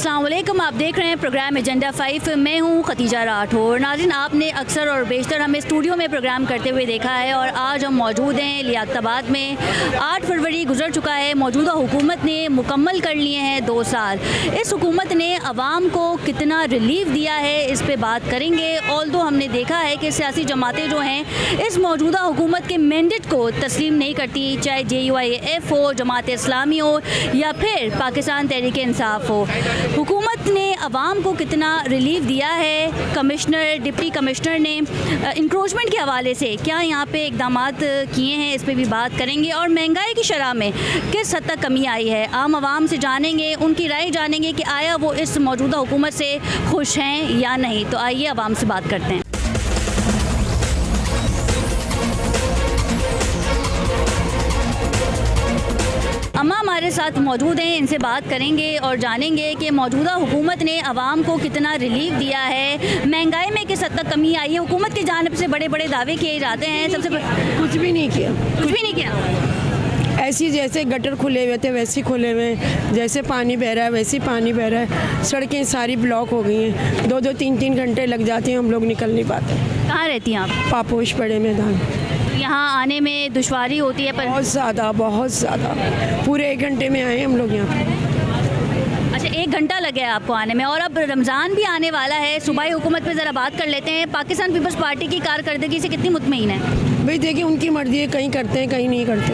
अस्सलाम वालेकुम, आप देख रहे हैं प्रोग्राम एजेंडा 5। मैं हूं खतीजा राठौर। नाज़रीन, आपने अक्सर और बेशतर हमें स्टूडियो में प्रोग्राम करते हुए देखा है और आज हम मौजूद हैं लियाकताबाद में। 8 फरवरी गुजर चुका है, मौजूदा हुकूमत ने मुकम्मल कर लिए हैं 2 साल। इस हुकूमत ने आवाम को कितना रिलीफ दिया है, इस पर बात करेंगे। ऑल्दो हमने देखा है कि सियासी जमातें जो हैं इस मौजूदा हुकूमत के मैंडेट को तस्लीम नहीं करती, चाहे JUIF हो, जमात इस्लामी हो या फिर पाकिस्तान तहरीक इंसाफ हो। हुकूमत ने आवाम को कितना रिलीफ दिया है, कमिश्नर, डिप्टी कमिश्नर ने इंक्रोचमेंट के हवाले से क्या यहाँ पे इकदाम किए हैं, इस पर भी बात करेंगे। और महंगाई की शरह में किस हद तक कमी आई है, आम आवाम से जानेंगे, उनकी राय जानेंगे कि आया वो इस मौजूदा हुकूमत से खुश हैं या नहीं। तो आइए आवाम से बात करते हैं। अम्मा हमारे साथ मौजूद हैं, इनसे बात करेंगे और जानेंगे कि मौजूदा हुकूमत ने आवाम को कितना रिलीफ दिया है, महंगाई में किस हद तक कमी आई है। हुकूमत की जानिब से बड़े बड़े दावे किए जाते हैं, सबसे कुछ भी नहीं किया, कुछ भी नहीं किया। ऐसी जैसे गटर खुले हुए थे वैसे खुले हुए, जैसे पानी बह रहा है वैसे पानी बह रहा है। सड़कें सारी ब्लॉक हो गई हैं, 2-2 3-3 घंटे लग जाते हैं, हम लोग निकल नहीं पाते। कहाँ रहती हैं आप? पापोश पड़े मैदान। यहाँ आने में दुश्वारी होती है पर बहुत ज़्यादा पूरे 1 घंटे में आए हम लोग यहाँ पर। अच्छा, 1 घंटा लगे आपको आने में। और अब रमज़ान भी आने वाला है, सूबाई हुकूमत पे ज़रा बात कर लेते हैं। पाकिस्तान पीपल्स पार्टी की कारकर्दगी से कितनी मुतमईन है? भाई देखिए, उनकी मर्जी है, कहीं करते हैं कहीं नहीं करते।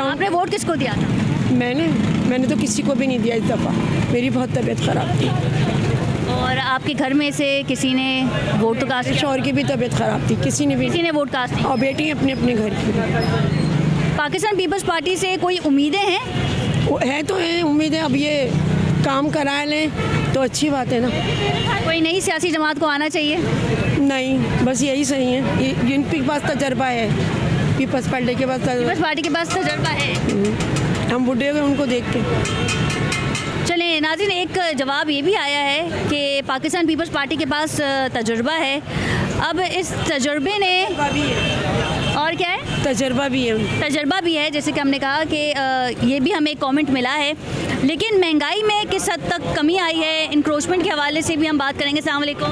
आपने वोट किसको दिया था? मैंने तो किसी को भी नहीं दिया इस दफ़ा, मेरी बहुत तबीयत ख़राब थी। और आपके घर में से किसी ने वोट तो कास्ट? शौहर की भी तबीयत ख़राब थी, किसी ने वोट कास्ट नहीं। और बेटी अपने अपने घर की। पाकिस्तान पीपल्स पार्टी से कोई उम्मीदें हैं? है तो हैं उम्मीदें, अब ये काम करा लें तो अच्छी बात है ना। कोई नई सियासी जमात को आना चाहिए? नहीं, बस यही सही है। इनके पास तजर्बा है, पीपल्स पार्टी के पास तजर्बा है। हम बूढ़े हुए उनको देख के। चलें नाज़रीन, एक जवाब ये भी आया है कि पाकिस्तान पीपल्स पार्टी के पास तजुर्बा है। अब इस तजुर्बे ने और क्या है, तजर्बा भी है, जैसे कि हमने कहा कि ये भी हमें एक कमेंट मिला है। लेकिन महंगाई में किस हद तक कमी आई है, इंक्रोचमेंट के हवाले से भी हम बात करेंगे। अस्सलाम वालेकुम।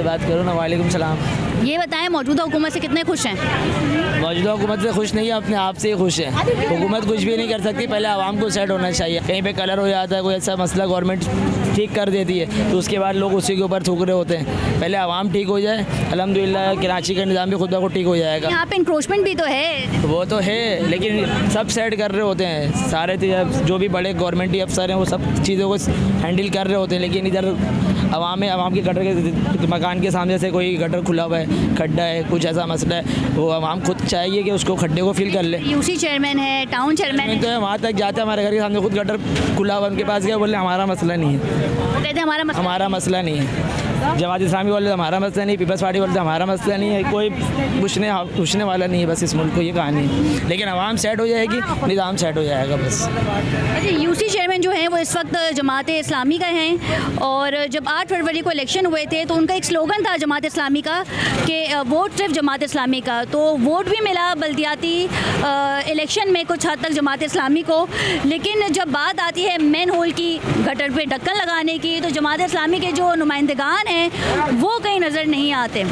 बात करो ना। वालेकुम सलाम। ये बताएं, मौजूदा हुकूमत से कितने खुश हैं? मौजूदा हुकूमत से खुश नहीं है, अपने आप से ही खुश है। हुकूमत कुछ भी नहीं कर सकती, पहले आवाम को सेट होना चाहिए। कहीं पे कलर हो जाता है, कोई ऐसा मसला गवर्नमेंट ठीक कर देती है तो उसके बाद लोग उसी के ऊपर थूक रहे होते हैं। पहले आवाम ठीक हो जाए, अल्हम्दुलिल्लाह कराची का निज़ाम भी खुद ब खुद ठीक हो जाएगा। यहाँ पे इंक्रोचमेंट भी तो है। वो तो है, लेकिन सब सेट कर रहे होते हैं सारे, जो भी बड़े गवर्नमेंटी अफसर हैं वो सब चीज़ों को हैंडल कर रहे होते हैं। लेकिन इधर आवाम के गटर के मकान के सामने से कोई गटर खुला हुआ है, खड्डा है, कुछ ऐसा मसला है, वो आवाम खुद चाहिए कि उसको खड्डे को फिल कर ले। यूसी चेयरमैन है, टाउन चेयरमैन है, तो वहाँ तक जाते हैं, हमारे घर के सामने खुद गटर खुला हुआ, उनके पास गया, बोले हमारा मसला नहीं है। वो कहते हैं हमारा मसला नहीं है। जमात इस्लामी वाले हमारा मसला नहीं, पीपल्स पार्टी वाले हमारा मसला नहीं है, कोई पूछने वाला नहीं है। बस इस मुल्क को ये कहानी है। लेकिन आवाम सेट हो जाएगी, निज़ाम सेट हो जाएगा बस। अच्छा, यूसी चेयरमैन जो हैं वो इस वक्त जमात इस्लामी का हैं और जब 8 फरवरी को इलेक्शन हुए थे तो उनका एक स्लोगन था जमात इस्लामी का कि वोट सिर्फ जमात इस्लामी का। तो वोट भी मिला बल्दियाती इलेक्शन में कुछ हद तक जमात इस्लामी को। लेकिन जब बात आती है मैन होल की, गटर पे ढक्कन लगाने की, तो जमात इस्लामी के जो नुमाइंदगान हैं वो कहीं नज़र नहीं आते।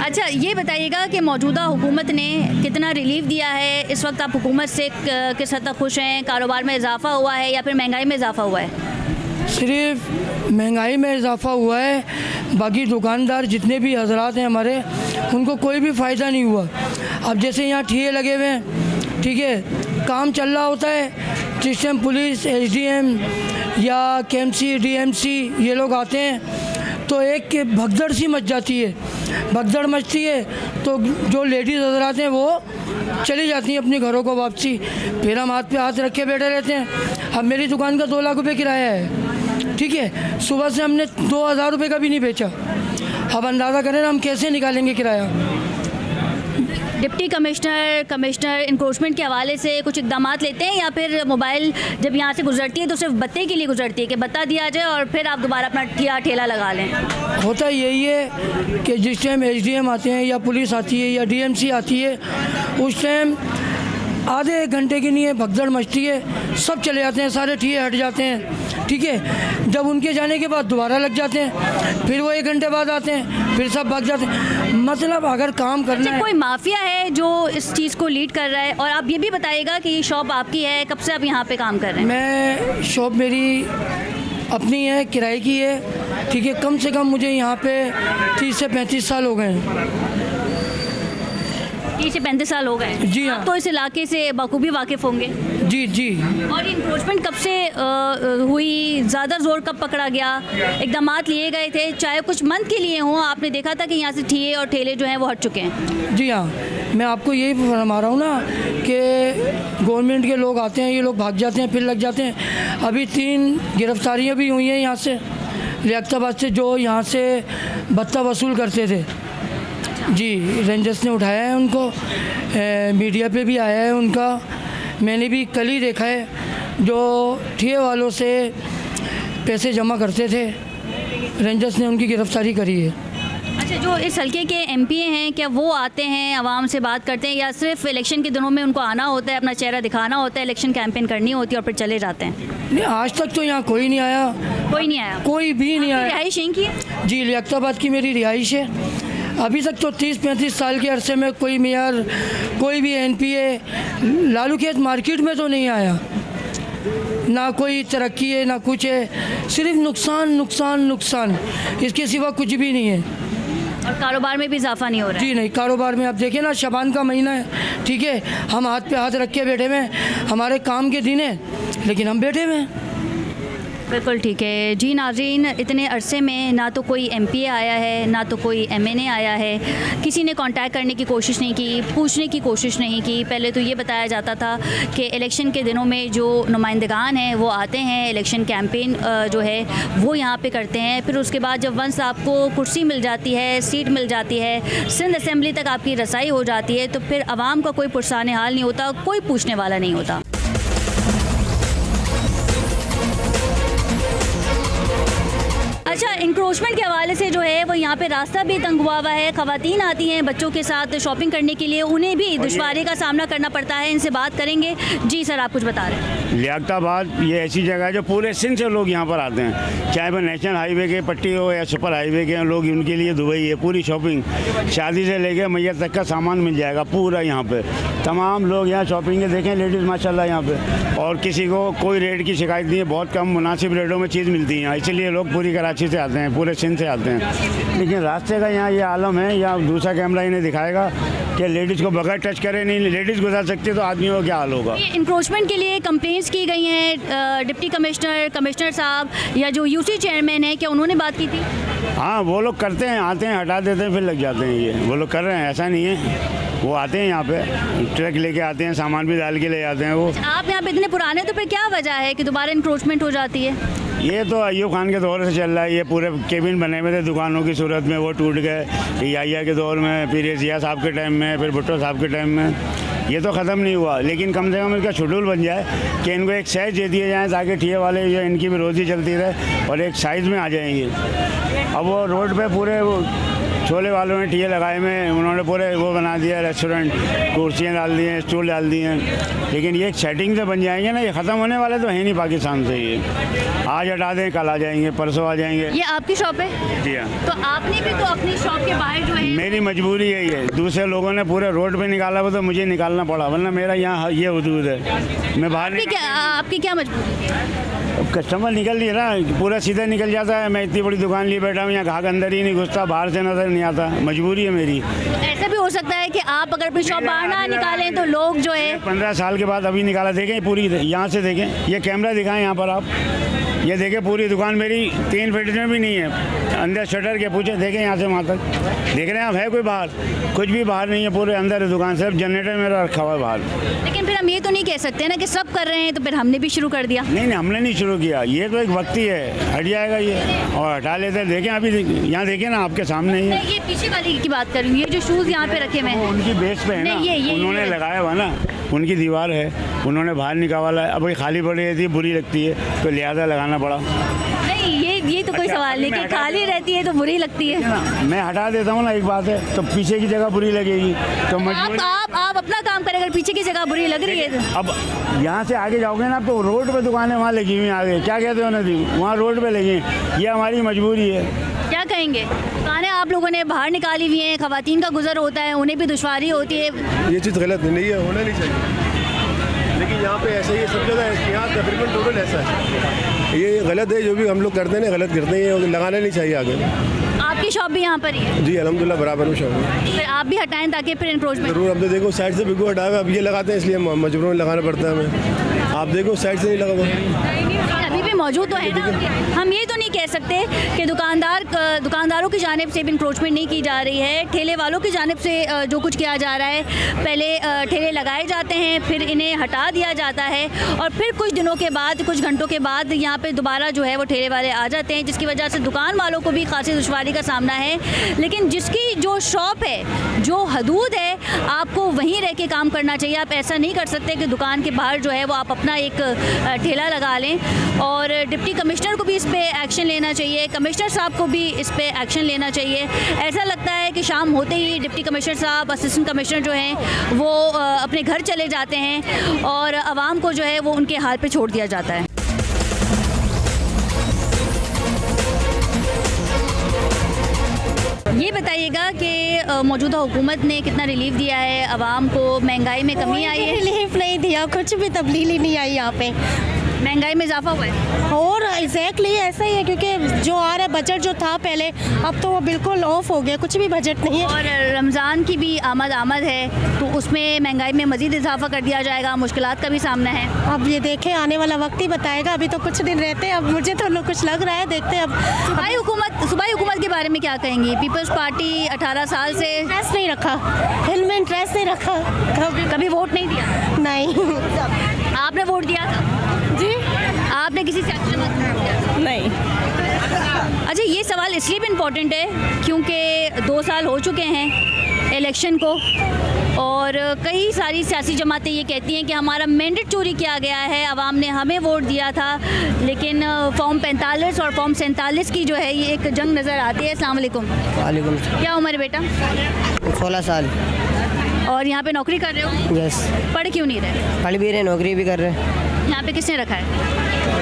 अच्छा, ये बताइएगा कि मौजूदा हुकूमत ने कितना रिलीफ दिया है। इस वक्त आप हुकूमत से किस हद तक खुश हैं? कारोबार में इजाफा हुआ है या फिर महंगाई में इजाफा हुआ है? सिर्फ महंगाई में इजाफा हुआ है, बाकी दुकानदार जितने भी हजरात हैं हमारे, उनको कोई भी फ़ायदा नहीं हुआ। अब जैसे यहाँ ठिये लगे हुए हैं, ठीक है, काम चल रहा होता है, जिस टाइम पुलिस, SDM या KMC, DMC ये लोग आते हैं तो एक के भगदड़ सी मच जाती है। भगदड़ मचती है तो जो लेडीज़ हजरात हैं वो चली जाती हैं अपने घरों को वापसी, फिर हम हाथ पे हाथ रख के बैठे रहते हैं। अब मेरी दुकान का 2 लाख रुपये किराया है, ठीक है, सुबह से हमने 2000 रुपये का भी नहीं बेचा। अब अंदाज़ा करें ना हम कैसे निकालेंगे किराया। डिप्टी कमिश्नर इंक्रोचमेंट के हवाले से कुछ इकदाम लेते हैं, या फिर मोबाइल जब यहाँ से गुजरती है तो सिर्फ बत्ते के लिए गुजरती है कि बत्ता दिया जाए और फिर आप दोबारा अपना ठेला लगा लें? होता यही है कि जिस टाइम एसडीएम आते हैं या पुलिस आती है या डीएमसी आती है, उस टाइम आधे एक घंटे के लिए भगदड़ मचती है, सब चले जाते हैं, सारे ठिये हट जाते हैं, ठीक है। जब उनके जाने के बाद दोबारा लग जाते हैं, फिर वो 1 घंटे बाद आते हैं, फिर सब भाग जाते हैं। मतलब अगर काम करना है, कोई माफिया है जो इस चीज़ को लीड कर रहा है? और आप ये भी बताइएगा कि ये शॉप आपकी है, कब से आप यहाँ पे काम कर रहे हैं? मैं शॉप मेरी अपनी है, किराए की है, ठीक है। कम से कम मुझे यहाँ पे 30 से 35 साल हो गए हैं। 30 से 35 साल हो गए? जी हाँ। आप तो इस इलाके से बखूबी वाकिफ़ होंगे। जी जी। और इंक्रोचमेंट कब से हुई, ज़्यादा जोर कब पकड़ा गया, इकदाम लिए गए थे, चाहे कुछ मंथ के लिए हों, आपने देखा था कि यहाँ से ठिये और ठेले जो हैं वो हट चुके हैं? जी हाँ, मैं आपको यही फरमा रहा हूँ ना कि गवर्नमेंट के लोग आते हैं, ये लोग भाग जाते हैं, फिर लग जाते हैं। अभी 3 गिरफ्तारियाँ भी हुई हैं यहाँ से, लियाकताबाद से, जो यहाँ से भत्ता वसूल करते थे। जी, रेंजर्स ने उठाया है उनको, मीडिया पे भी आया है उनका। मैंने भी कल ही देखा है, जो ठिये वालों से पैसे जमा करते थे, रेंजर्स ने उनकी गिरफ्तारी करी है। अच्छा, जो इस हल्के के एमपी हैं, क्या वो आते हैं, आवाम से बात करते हैं, या सिर्फ इलेक्शन के दिनों में उनको आना होता है, अपना चेहरा दिखाना होता है, इलेक्शन कैंपेन करनी होती है और फिर चले जाते हैं? नहीं, आज तक तो यहाँ कोई नहीं आया। कोई नहीं आया? कोई भी नहीं आया। रिहाइश यहीं की है? जी, लियाकताबाद की मेरी रिहाइश है। अभी तक तो 30-35 साल के अरसे में कोई मेयर, कोई भी एनपीए लालू खेत मार्केट में तो नहीं आया। ना कोई तरक्की है, ना कुछ है, सिर्फ नुकसान नुकसान नुकसान, इसके सिवा कुछ भी नहीं है। और कारोबार में भी इजाफा नहीं हो रहा है? जी नहीं, कारोबार में आप देखिए ना, शबान का महीना है, ठीक है, हम हाथ पे हाथ रख के बैठे हुए हैं, हमारे काम के दिन है, लेकिन हम बैठे हुए हैं। बिल्कुल ठीक है जी। नाज़रीन, इतने अरसे में ना तो कोई एमपीए आया है, ना तो कोई एमएनए आया है, किसी ने कांटेक्ट करने की कोशिश नहीं की, पूछने की कोशिश नहीं की। पहले तो ये बताया जाता था कि इलेक्शन के दिनों में जो नुमाइंदगान हैं वो आते हैं, इलेक्शन कैंपेन जो है वो यहाँ पे करते हैं, फिर उसके बाद जब वंस आपको कुर्सी मिल जाती है, सीट मिल जाती है, सिंध असम्बली तक आपकी रसाई हो जाती है, तो फिर आवाम का कोई पुरसाने हाल नहीं होता, कोई पूछने वाला नहीं होता। अच्छा, इंक्रोचमेंट के हवाले से जो है वो यहाँ पे रास्ता भी तंग हुआ है, ख़वातीन आती हैं बच्चों के साथ शॉपिंग करने के लिए, उन्हें भी दुश्वारी का सामना करना पड़ता है। इनसे बात करेंगे। जी सर, आप कुछ बता रहे हैं? लियाकताबाद ये ऐसी जगह है जो पूरे सिंध से लोग यहाँ पर आते हैं, चाहे वो नेशनल हाईवे के पट्टी हो या सुपर हाईवे के लोग, उनके लिए दुबई है। पूरी शॉपिंग, शादी से लेकर मैयत तक का सामान मिल जाएगा पूरा यहाँ पे। तमाम लोग यहाँ शॉपिंग के देखें, लेडीज़ माशाल्लाह यहाँ पे, और किसी को कोई रेट की शिकायत नहीं है, बहुत कम मुनासिब रेटों में चीज़ मिलती है यहाँ, इसलिए लोग पूरी कराची से आते हैं, पूरे सिंध से आते हैं। लेकिन रास्ते का यहाँ ये आलम है, या दूसरा कैमरा इन्हें दिखाएगा कि लेडीज़ को बगैर टच करे नहीं लेडीज़ गुजर सकती है, तो आदमियों का क्या हाल होगा। इंक्रोचमेंट के लिए कंप्लेंट्स की गई हैं, डिप्टी कमिश्नर साहब या जो यूसी चेयरमैन है, क्या उन्होंने बात की थी? हाँ, वो लोग करते हैं, आते हैं, हटा देते हैं, फिर लग जाते हैं। ये वो लोग कर रहे हैं, ऐसा नहीं है। वो आते हैं यहाँ पे, ट्रक लेके आते हैं, सामान भी डाल के ले जाते हैं। वो आप यहाँ पे इतने पुराने, तो फिर क्या वजह है कि दोबारा इंक्रोचमेंट हो जाती है? ये तो अयूब खान के दौर से चल रहा है। ये पूरे केबिन बने हुए थे दुकानों की सूरत में, वो टूट गए। याहिया के दौर में, फिर ये जिया साहब के टाइम में, फिर भुट्टो साहब के टाइम में, ये तो ख़त्म नहीं हुआ। लेकिन कम से कम इसका शेड्यूल बन जाए कि इनको एक साइज दे दिए जाएँ, ताकि ठिये वाले जो इनकी भी रोज़ी चलती रहे और एक साइज़ में आ जाएंगे। अब वो रोड पे पूरे वो छोले वालों ने ठिये लगाए में, उन्होंने पूरे वो बना दिया रेस्टोरेंट, कुर्सियाँ डाल दी हैं, स्टूल डाल दिए हैं। लेकिन ये एक सेटिंग से बन जाएंगे ना, ये ख़त्म होने वाले तो है नहीं पाकिस्तान से। ये आज हटा दें, कल आ जाएंगे, परसों आ जाएंगे। ये आपकी शॉप है? जी हाँ। तो आपने भी तो अपनी शॉप के बाहर जो है, मेरी मजबूरी है ये, दूसरे लोगों ने पूरे रोड पे निकाला वो तो मुझे निकालना पड़ा, वरना मेरा यहाँ ये हदूद है, मैं बाहर आपकी क्या मजबूरी? कस्टमर निकल नहीं रहा, पूरा सीधा निकल जाता है। मैं इतनी बड़ी दुकान लिए बैठा हूँ, यहाँ ग्राहक अंदर ही नहीं घुसता, बाहर से नजर नहीं आता, मजबूरी है मेरी। ऐसा भी हो सकता है कि आप अगर अपनी शॉप बाहर ना निकालें तो लोग जो है 15 साल के बाद अभी निकाला, देखें पूरी, यहाँ से देखें, ये कैमरा दिखाएं यहाँ पर आप, ये देखे पूरी दुकान मेरी 3 फीट में भी नहीं है, अंदर शटर के पूछे देखें यहाँ से वहाँ तक, देख रहे हैं आप है कोई बाहर? कुछ भी बाहर नहीं है, पूरे अंदर है दुकान, सिर्फ जनरेटर मेरा रखा हुआ है बाहर। लेकिन फिर हम ये तो नहीं कह सकते ना कि सब कर रहे हैं तो फिर हमने भी शुरू कर दिया। नहीं हमने नहीं शुरू किया, ये तो एक वक्त ही है, हट जाएगा ये और हटा लेते हैं। देखें अभी यहाँ देखें ना, आपके सामने ही है। ये पीछे वाली की बात कर रही हूँ, ये जो शूज़ यहाँ पे रखे हुए हैं उनकी बेस पे है ना, नहीं, ये उन्होंने लगाया हुआ ना, उनकी दीवार है, उन्होंने बाहर निकाला है। अब ये खाली पड़ी रहती है, बुरी लगती है, तो लिहाजा लगाना पड़ा। नहीं ये तो कोई अच्छा, सवाल नहीं मैं कि हटा खाली रहती है तो बुरी लगती है। मैं हटा देता हूँ ना, एक बात है, तो पीछे की जगह बुरी लगेगी तो मजबूरी। आप अपना काम करें, अगर पीछे की जगह बुरी लग रही है तो। अब यहाँ से आगे जाओगे ना तो रोड पे दुकानें वहाँ लगी हुई हैं आगे, क्या कहते हो ना जी, वहाँ रोड पे लगी हैं, ये हमारी मजबूरी है। क्या कहेंगे? दुकानें आप लोगों ने बाहर निकाली हुई हैं, खवातीन का गुजर होता है, उन्हें भी दुश्वारी होती है। ये चीज़ गलत नहीं है, होना नहीं चाहिए, लेकिन यहाँ पे ऐसा ही है, सब जगह है, यहाँ तकरीबन टोटल ऐसा है। ये गलत है, जो भी हम लोग करते हैं ना गलत करते हैं, ये लगाना नहीं चाहिए आगे। आपकी शॉप भी यहाँ पर ही है? जी अल्हम्दुलिल्लाह बराबर में शॉप है। फिर आप भी हटाएं ताकि फिर इंक्रोचमेंट। जरूर, हम तो देखो साइड से बिल्कुल हटाए हुए, अब ये लगाते हैं इसलिए मजबूरन लगाना पड़ता है हमें। आप देखो साइड से नहीं लगा हुआ, अभी भी मौजूद तो है ना। हम ये तो नहीं कह सकते कि दुकानदारों की जानिब से भी इंक्रोचमेंट नहीं की जा रही है, ठेले वालों की जानिब से जो कुछ किया जा रहा है, पहले ठेले लगाए जाते हैं, फिर इन्हें हटा दिया जाता है और फिर कुछ दिनों के बाद, कुछ घंटों के बाद यहाँ पे दोबारा जो है वो ठेले वाले आ जाते हैं, जिसकी वजह से दुकान वालों को भी खासी दुश्वारी का सामना है। लेकिन जिसकी जो शॉप है, जो हदूद है, आपको वहीं रह के काम करना चाहिए। आप ऐसा नहीं कर सकते कि दुकान के बाहर जो है वो आप अपना एक ठेला लगा लें। और डिप्टी कमिश्नर को भी इस पे एक्शन लेना चाहिए, कमिश्नर साहब को भी इस पे एक्शन लेना चाहिए। ऐसा लगता है कि शाम होते ही डिप्टी कमिश्नर साहब, असिस्टेंट कमिश्नर जो हैं वो अपने घर चले जाते हैं और आवाम को जो है वो उनके हाल पे छोड़ दिया जाता है। ये बताइएगा कि मौजूदा हुकूमत ने कितना रिलीफ दिया है आवाम को? महंगाई में कमी आई है? रिलीफ नहीं दिया, कुछ भी तब्दीली नहीं आई यहाँ पे। महंगाई में इजाफा हुआ है और एग्जैक्टली ऐसा ही है, क्योंकि जो आ रहा है बजट जो था पहले, अब तो वो बिल्कुल ऑफ हो गया, कुछ भी बजट नहीं है। और रमज़ान की भी आमद है तो उसमें महंगाई में मज़ीद इजाफा कर दिया जाएगा, मुश्किलात का भी सामना है। अब ये देखें, आने वाला वक्त ही बताएगा, अभी तो कुछ दिन रहते हैं। अब मुझे तो कुछ लग रहा है, देखते हैं। अब सूबाई हुकूमत के बारे में क्या कहेंगी? पीपल्स पार्टी 18 साल से इंटरेस्ट नहीं रखा, हिल में इंटरेस्ट नहीं रखा, कभी वोट नहीं दिया? नहीं। आपने वोट दिया था जी? आपने किसी सियासी जमात में वोट दिया था? नहीं। अच्छा, ये सवाल इसलिए भी इम्पोर्टेंट है क्योंकि 2 साल हो चुके हैं इलेक्शन को और कई सारी सियासी जमातें ये कहती हैं कि हमारा मैंडेट चोरी किया गया है, आवाम ने हमें वोट दिया था, लेकिन फॉर्म 45 और फॉर्म 47 की जो है ये एक जंग नज़र आती है। अस्सलाम वालेकुम। वालेकुम। क्या उम्र है बेटा? 16 साल। और यहाँ पे नौकरी कर रहे हो? यस। पढ़ क्यों नहीं रहे? पढ़ भी रहे, नौकरी भी कर रहे हैं। यहाँ पे किसने रखा है?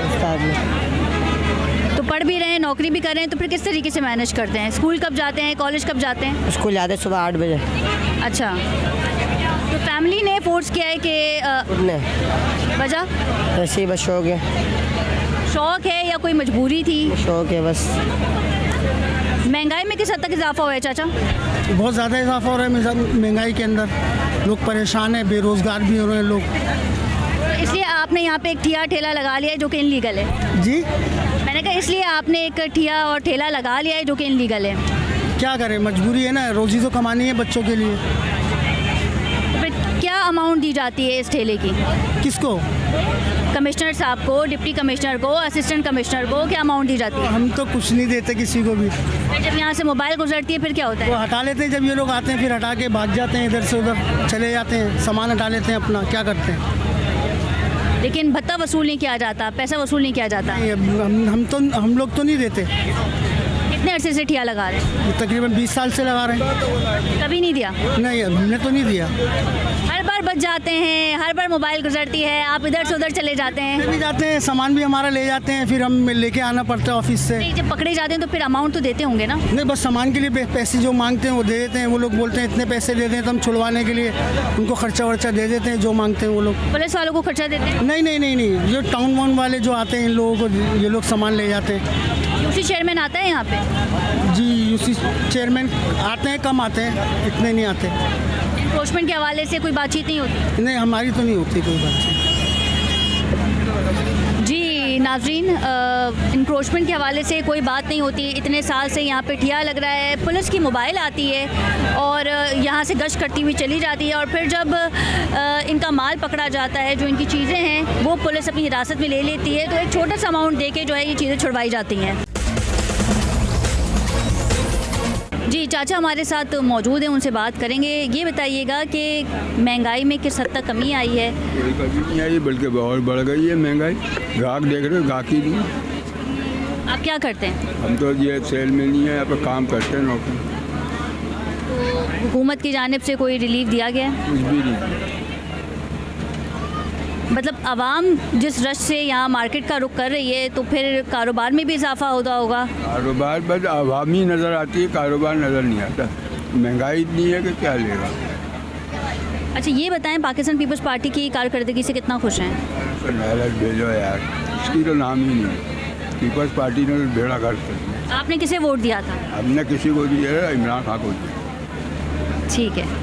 उस्ताद ने। तो पढ़ भी रहे हैं, नौकरी भी कर रहे हैं, तो फिर किस तरीके से मैनेज करते हैं? स्कूल कब जाते हैं, कॉलेज कब जाते हैं? स्कूल जाते सुबह 8 बजे। अच्छा, तो फैमिली ने फोर्स किया है कि उठने वजह ऐसे ही बस शौक है। शौक है या कोई मजबूरी थी? शौक है बस। महंगाई में किस हद तक इजाफा हुआ है चाचा? बहुत ज़्यादा इजाफा हो रहा है महंगाई के अंदर, लोग परेशान हैं, बेरोज़गार भी हो रहे हैं लोग। तो इसलिए आपने यहाँ पे एक ठेला लगा लिया है जो कि इनलीगल है? जी, मैंने कहा इसलिए आपने एक ठिया और ठेला लगा लिया है जो कि इनलीगल है। क्या करें, मजबूरी है ना, रोज़ी तो कमानी है बच्चों के लिए। तो फिर क्या अमाउंट दी जाती है इस ठेले की? किसको? कमिश्नर साहब को, डिप्टी कमिश्नर को, असिस्टेंट कमिश्नर को क्या अमाउंट दी जाती है? हम तो कुछ नहीं देते किसी को भी। फिर जब यहाँ से मोबाइल गुजरती है फिर क्या होता वो है? हटा लेते हैं, जब ये लोग आते हैं फिर हटा के भाग जाते हैं, इधर से उधर चले जाते हैं, सामान हटा लेते हैं अपना, क्या करते हैं। लेकिन भत्ता वसूल नहीं किया जाता, पैसा वसूल नहीं किया जाता। हम लोग तो नहीं देते। कितने अरसे से ठिया लगा रहे हैं? तकरीबन 20 साल से लगा रहे हैं। कभी नहीं दिया? नहीं, हमने तो नहीं दिया। हर बार बच जाते हैं, हर बार मोबाइल गुजरती है, आप इधर से उधर चले जाते हैं। भी जाते हैं, सामान भी हमारा ले जाते हैं, फिर हम लेके आना पड़ता है ऑफिस से। नहीं, जब पकड़े जाते हैं तो फिर अमाउंट तो देते होंगे ना? नहीं, बस सामान के लिए पैसे जो मांगते हैं वो दे देते हैं। वो लोग बोलते हैं इतने पैसे दे दें तो हम छुड़वाने के लिए उनको खर्चा वर्चा दे देते हैं, जो मांगते हैं वो लोग। पुलिस वालों को खर्चा देते हैं? नहीं नहीं नहीं नहीं, जो टाउन वाउन वाले जो आते हैं इन लोगों को ये लोग सामान ले जाते हैं। यूसी चेयरमैन आता है यहाँ पे? जी, यूसी चेयरमैन आते हैं, कम आते हैं, इतने नहीं आते। एनक्रोचमेंट के हवाले से कोई बातचीत नहीं होती? नहीं, हमारी तो नहीं होती कोई बातचीत। जी, नाजरीन, इंक्रोचमेंट के हवाले से कोई बात नहीं होती। इतने साल से यहाँ पे ठिया लग रहा है, पुलिस की मोबाइल आती है और यहाँ से गश्त करती हुई चली जाती है, और फिर जब इनका माल पकड़ा जाता है, जो इनकी चीज़ें हैं वो पुलिस अपनी हिरासत में ले लेती है, तो एक छोटा सा अमाउंट दे के जो है ये चीज़ें छुड़वाई जाती हैं। जी चाचा हमारे साथ मौजूद हैं, उनसे बात करेंगे। ये बताइएगा कि महंगाई में किस हद तक कमी आई है? कोई कमी नहीं आई, बल्कि बहुत बढ़ गई है महंगाई। ग्राहक देख रहे हो, ग्राहक ही नहीं। आप क्या करते हैं? हम तो ये सेल में नहीं है, यहाँ पर काम करते हैं, नौकरी। तो हुकूमत की जानिब से कोई रिलीफ दिया गया है? कुछ भी नहीं। मतलब आवाम जिस रश से यहाँ मार्केट का रुख कर रही है, तो फिर कारोबार में भी इजाफा होता होगा? कारोबार बस आवामी नज़र आती है, कारोबार नज़र नहीं आता। महंगाई इतनी है कि क्या लेगा। अच्छा ये बताएं, पाकिस्तान पीपल्स पार्टी की कारकर्दगी से कितना खुश हैं? तो नहलत भेजो यार, इसकी तो नाम ही नहीं है। पीपल्स पार्टी ने तो बेड़ा गर्क कर दिया। आपने किसे वोट दिया था? हमने किसी को दिया, इमरान खान को दिया। ठीक है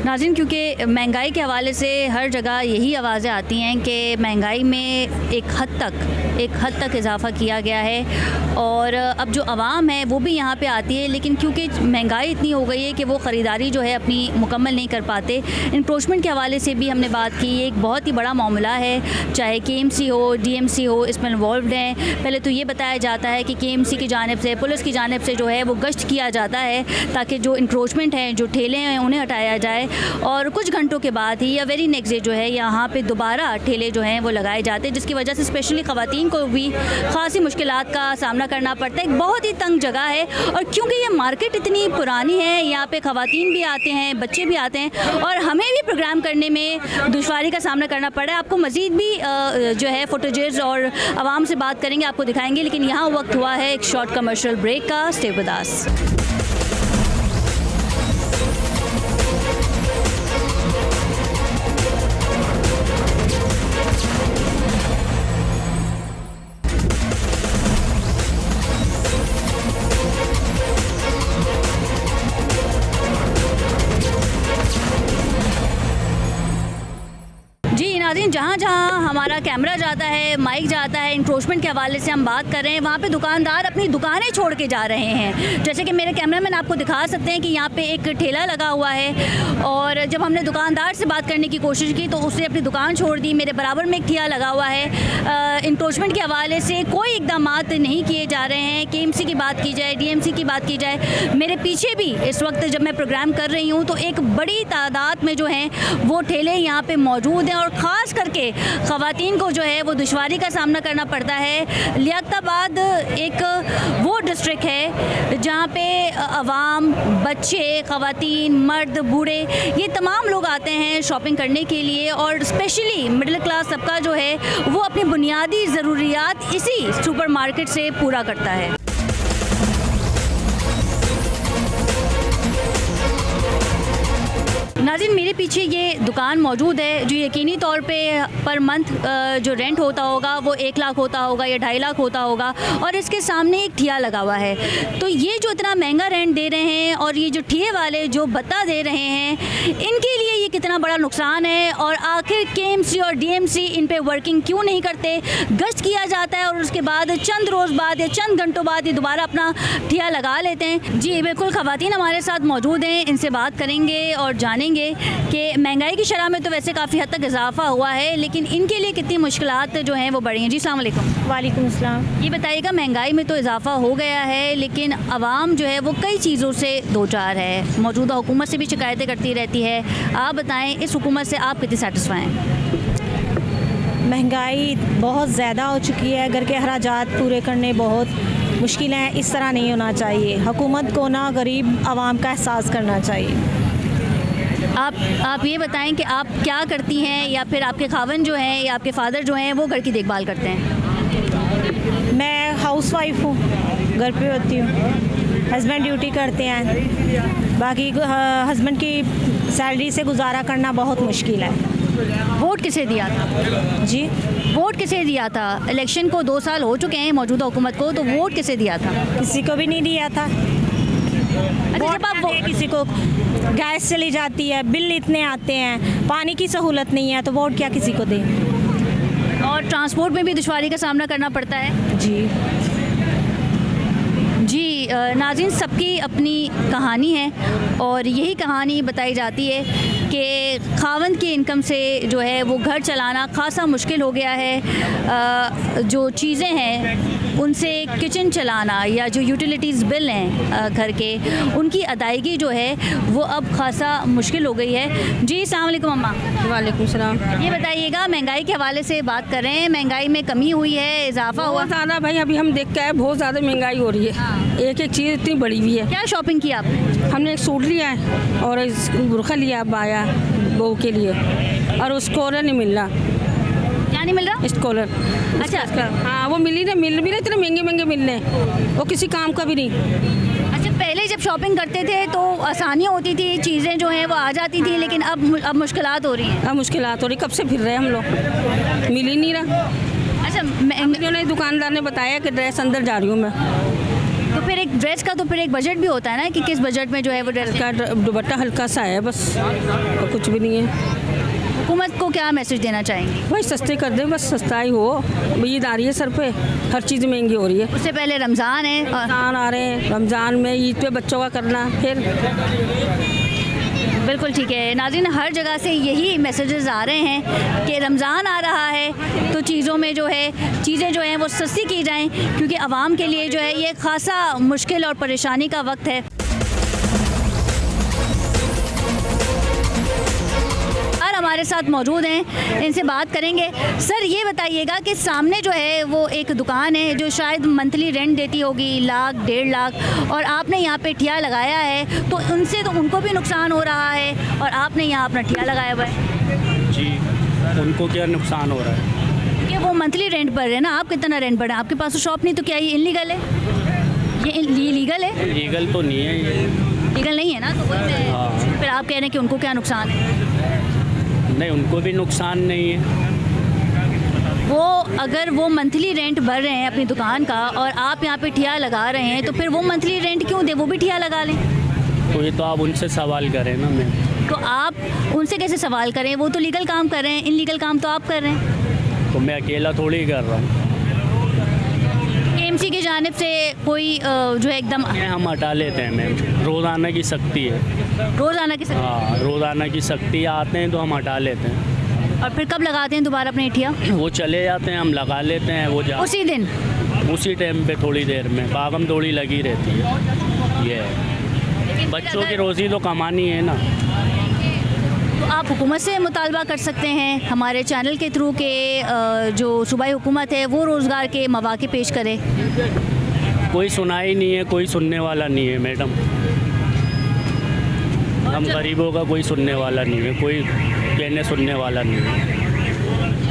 नाज़रीन, क्योंकि महंगाई के हवाले से हर जगह यही आवाज़ें आती हैं कि महंगाई में एक हद तक इजाफ़ा किया गया है, और अब जो आवाम है वो भी यहाँ पे आती है, लेकिन क्योंकि महंगाई इतनी हो गई है कि वो ख़रीदारी जो है अपनी मुकम्मल नहीं कर पाते। इंक्रोचमेंट के हवाले से भी हमने बात की, एक बहुत ही बड़ा मामला है, चाहे KMC हो, DMC हो, इसमें इन्वॉल्व हैं। पहले तो ये बताया जाता है कि KMC की जानिब से, पुलिस की जानिब से जो है वो गश्त किया जाता है ताकि जो इंक्रोचमेंट हैं, जो ठेले हैं, उन्हें हटाया जाए, और कुछ घंटों के बाद ही या वेरी नेक्स्ट डे जो है यहाँ पे दोबारा ठेले जो हैं वो लगाए जाते हैं, जिसकी वजह से स्पेशली ख़वातीन को भी ख़ासी मुश्किलात का सामना करना पड़ता है। एक बहुत ही तंग जगह है, और क्योंकि ये मार्केट इतनी पुरानी है, यहाँ पे ख़वातीन भी आते हैं, बच्चे भी आते हैं, और हमें भी प्रोग्राम करने में दुश्वारी का सामना करना पड़ा है। आपको मज़ीद भी जो है फुटेजेस और आवाम से बात करेंगे, आपको दिखाएंगे, लेकिन यहाँ वक्त हुआ है एक शॉर्ट कमर्शियल ब्रेक का। Stay with us. जहाँ जहाँ हमारा कैमरा जाता है, माइक जाता है, इंक्रोचमेंट के हवाले से हम बात कर रहे हैं, वहाँ पे दुकानदार अपनी दुकानें छोड़ के जा रहे हैं। जैसे कि मेरे कैमरामैन आपको दिखा सकते हैं कि यहाँ पे एक ठेला लगा हुआ है, और जब हमने दुकानदार से बात करने की कोशिश की तो उसने अपनी दुकान छोड़ दी। मेरे बराबर में एक ठेला लगा हुआ है। इंक्रोचमेंट के हवाले से कोई इकदाम नहीं किए जा रहे हैं। KMC की बात की जाए, DMC की बात की जाए, मेरे पीछे भी इस वक्त जब मैं प्रोग्राम कर रही हूँ तो एक बड़ी तादाद में जो हैं वो ठेले यहाँ पे मौजूद हैं, और ख़ास करके ख़वातीन को जो है वो दुश्वारी का सामना करना पड़ता है। लियाकताबाद एक वो डिस्ट्रिक्ट है जहाँ पे अवाम, बच्चे, ख़वातीन, मर्द, बूढ़े, ये तमाम लोग आते हैं शॉपिंग करने के लिए, और स्पेशली मिडिल क्लास तबका जो है वो अपनी बुनियादी ज़रूरियात इसी सुपरमार्केट से पूरा करता है। नाज़रीन, मेरे पीछे ये दुकान मौजूद है जो यकीनी तौर पे पर मंथ जो रेंट होता होगा वो 1 लाख होता होगा या 2.5 लाख होता होगा, और इसके सामने एक ठिया लगा हुआ है। तो ये जो इतना महंगा रेंट दे रहे हैं और ये जो ठिए वाले जो भत्ता दे रहे हैं, इनके लिए ये कितना बड़ा नुकसान है, और आखिर KMC और DMC इन पे वर्किंग क्यों नहीं करते? गश्त किया जाता है और उसके बाद चंद रोज़ बाद या चंद घंटों बाद ये दोबारा अपना ठिया लगा लेते हैं। जी बिल्कुल, ख़वातीन हमारे साथ मौजूद हैं, इनसे बात करेंगे और जानेंगे कि महंगाई की शरह में तो वैसे काफ़ी हद तक इजाफा हुआ है, लेकिन इनके लिए कितनी मुश्किलात जो हैं वो बढ़ी हैं। जी अस्सलाम वालेकुम। वालेकुम अस्सलाम। ये बताइएगा, महंगाई में तो इजाफा हो गया है, लेकिन आवाम जो है वो कई चीज़ों से दो चार है, मौजूदा हुकूमत से भी शिकायतें करती रहती है। आप बताएं, इस हुकूमत से आप कितनी सेटिस्फाई हैं? महंगाई बहुत ज़्यादा हो चुकी है, घर के अखराजात पूरे करने बहुत मुश्किल हैं। इस तरह नहीं होना चाहिए। हुकूमत को ना गरीब आवाम का एहसास करना चाहिए। आप ये बताएं कि आप क्या करती हैं, या फिर आपके खावन जो हैं या आपके फादर जो हैं वो घर की देखभाल करते हैं? मैं हाउसवाइफ हूँ, घर पे होती हूँ। हस्बैंड ड्यूटी करते हैं, बाकी हस्बैंड की सैलरी से गुजारा करना बहुत मुश्किल है। वोट किसे दिया था? जी, वोट किसे दिया था? इलेक्शन को 2 साल हो चुके हैं मौजूदा हुकूमत को, तो वोट किसे दिया था? किसी को भी नहीं दिया था। अच्छा, जब आप किसी को गैस चली जाती है, बिल इतने आते हैं, पानी की सहूलत नहीं है, तो वोट क्या किसी को दें? और ट्रांसपोर्ट में भी दुश्वारी का सामना करना पड़ता है। जी जी नाज़रीन, सबकी अपनी कहानी है और यही कहानी बताई जाती है कि खावंद की इनकम से जो है वो घर चलाना खासा मुश्किल हो गया है। जो चीज़ें हैं उनसे किचन चलाना या जो यूटिलिटीज़ बिल हैं घर के, उनकी अदायगी जो है वो अब खासा मुश्किल हो गई है। जी अस्सलाम वालेकुम अम्मा। वालेकुम सलाम। ये बताइएगा, महंगाई के हवाले से बात कर रहे हैं, महंगाई में कमी हुई है, इजाफा हुआ? बहुत ज़्यादा भाई, अभी हम देख के आए, बहुत ज़्यादा महंगाई हो रही है। एक एक चीज़ इतनी बड़ी हुई है। क्या शॉपिंग की आपने? हमने एक सूट लिया है और बुरखा लिया बाया बहू के लिए, और उसको नहीं मिल रहा। क्या नहीं मिल रहा? स्कॉलर। अच्छा, हाँ वो मिल भी रहे, इतने महंगे महंगे मिल रहे हैं, वो किसी काम का भी नहीं। अच्छा, पहले जब शॉपिंग करते थे तो आसानियाँ होती थी, चीज़ें जो हैं वो आ जाती थी, लेकिन अब मुश्किलात हो रही हैं। अब मुश्किलात हो रही, कब से फिर रहे हम लोग, मिल ही नहीं रहा। अच्छा, उन्होंने दुकानदार ने बताया कि ड्रेस अंदर जा रही हूँ मैं। तो फिर एक ड्रेस का तो फिर एक बजट भी होता है ना, कि किस बजट में जो है वो ड्रेस का दुपट्टा हल्का सा है बस, और कुछ भी नहीं है। हुकूमत को क्या मैसेज देना चाहेंगे? भाई सस्ते कर दें, बस सस्ताई हो। ईद आ रही है सर पे, हर चीज़ महंगी हो रही है। उससे पहले रमज़ान है, रमज़ान आ रहे हैं, रमज़ान में ईद पे बच्चों का करना फिर। बिल्कुल ठीक है नाज़रीन, हर जगह से यही मैसेजेस आ रहे हैं कि रमज़ान आ रहा है तो चीज़ों में जो है चीज़ें जो हैं वो सस्ती की जाएं, क्योंकि आवाम के लिए जो है ये खासा मुश्किल और परेशानी का वक्त है। हमारे साथ मौजूद हैं, इनसे बात करेंगे। सर ये बताइएगा कि सामने जो है वो एक दुकान है जो शायद मंथली रेंट देती होगी 1 लाख 1.5 लाख, और आपने यहाँ पे ठिया लगाया है, तो उनसे तो उनको भी नुकसान हो रहा है और आपने यहाँ अपना ठिया लगाया हुआ है। जी, उनको क्या नुकसान हो रहा है? कि वो मंथली रेंट भर रहे हैं ना, आप कितना रेंट भर रहे हैं? आपके पास तो शॉप नहीं, तो क्या ये इनलीगल है? ये लीगल है? लीगल तो नहीं है, ये लीगल नहीं है ना, तो फिर आप कह रहे हैं कि उनको क्या नुकसान है? नहीं, उनको भी नुकसान नहीं है। वो अगर वो मंथली रेंट भर रहे हैं अपनी दुकान का और आप यहाँ पे ठिया लगा रहे हैं, तो फिर वो मंथली रेंट क्यों दे, वो भी ठिया लगा लें? तो ये तो आप उनसे सवाल करें ना। मैं तो आप उनसे कैसे सवाल करें? वो तो लीगल काम कर रहे हैं, इनलीगल काम तो आप कर रहे हैं। तो मैं अकेला थोड़ी कर रहा हूँ। KMC की जानिब से कोई जो है एकदम हम हटा लेते हैं मैम, रोज़ाना की सख्ती है। रोज़ाना की सख्ती? हाँ, रोज़ाना की सख्ती, आते हैं तो हम हटा लेते हैं। और फिर कब लगाते हैं दोबारा अपने ठिया? वो चले जाते हैं, हम लगा लेते हैं, वो उसी दिन उसी टाइम पे थोड़ी देर में भागम दौड़ी लगी रहती है। ये बच्चों की रोज़ी तो कमानी है ना। तो आप हुकूमत से मुतालबा कर सकते हैं हमारे चैनल के थ्रू के जो सूबाई हुकूमत है वो रोज़गार के मौके पेश करे। कोई सुनाई नहीं है, कोई सुनने वाला नहीं है मैडम। हम गरीबों का कोई सुनने वाला नहीं है, कोई कहने सुनने वाला नहीं है।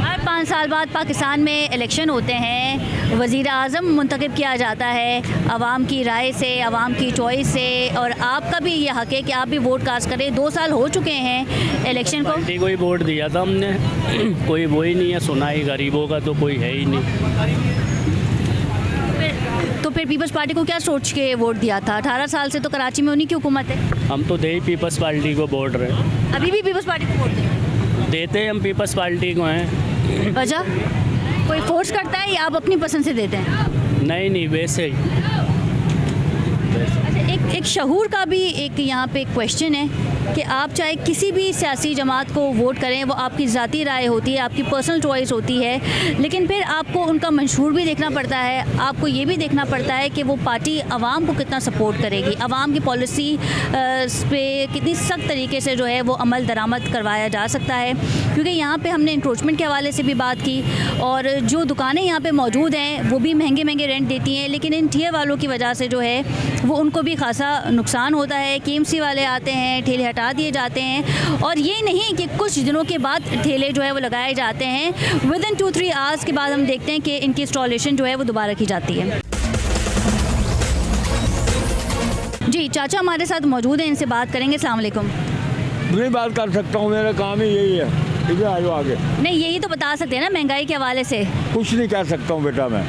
हर 5 साल बाद पाकिस्तान में इलेक्शन होते हैं, वज़ीर आज़म मुंतखब किया जाता है आवाम की राय से, आवाम की चॉइस से, और आपका भी ये हक़ है कि आप भी वोट कास्ट करें। 2 साल हो चुके हैं इलेक्शन को। पार्टी को ही वोट दिया था हमने, कोई वो ही नहीं है, सुनाई गरीबों का तो कोई है ही नहीं। तो फिर पीपल्स पार्टी को क्या सोच के वोट दिया था? 18 साल से तो कराची में उन्हीं की हुकूमत है। हम तो दे ही पीपल्स पार्टी को वोट रहे हैं। अभी भी पीपल्स पार्टी को वोट देते हम पीपल्स पार्टी को हैं। वजह कोई फोर्स करता है या आप अपनी पसंद से देते हैं? नहीं, वैसे ही। अच्छा, एक शहूर का भी एक यहाँ पे क्वेश्चन है कि आप चाहे किसी भी सियासी जमात को वोट करें, वो आपकी ज़ाती राय होती है, आपकी पर्सनल चॉइस होती है, लेकिन फिर आपको उनका मंशूर भी देखना पड़ता है। आपको ये भी देखना पड़ता है कि वो पार्टी आवाम को कितना सपोर्ट करेगी, आवाम की पॉलिसी पे कितनी सख्त तरीके से जो है वो अमल दरामद करवाया जा सकता है। क्योंकि यहाँ पे हमने इंक्रोचमेंट के हवाले से भी बात की, और जो दुकानें यहाँ पे मौजूद हैं वो भी महंगे रेंट देती हैं, लेकिन इन ठिया वालों की वजह से जो है वो उनको भी खासा नुकसान होता है। KMC वाले आते हैं, ठेले हटा दिए जाते हैं, और ये नहीं कि कुछ दिनों के बाद ठेले जो है वो लगाए जाते हैं, विदिन 2-3 आवर्स के बाद हम देखते हैं कि इनकी इंस्टॉलेशन जो है वो दोबारा की जाती है। जी चाचा हमारे साथ मौजूद हैं, इनसे बात करेंगे। अस्सलाम वालेकुम। नहीं बात कर सकता हूँ, मेरा काम ही यही है। ठीक है, आयो आगे। नहीं, यही तो बता सकते हैं ना महंगाई के हवाले से। कुछ नहीं कह सकता हूँ बेटा, मैं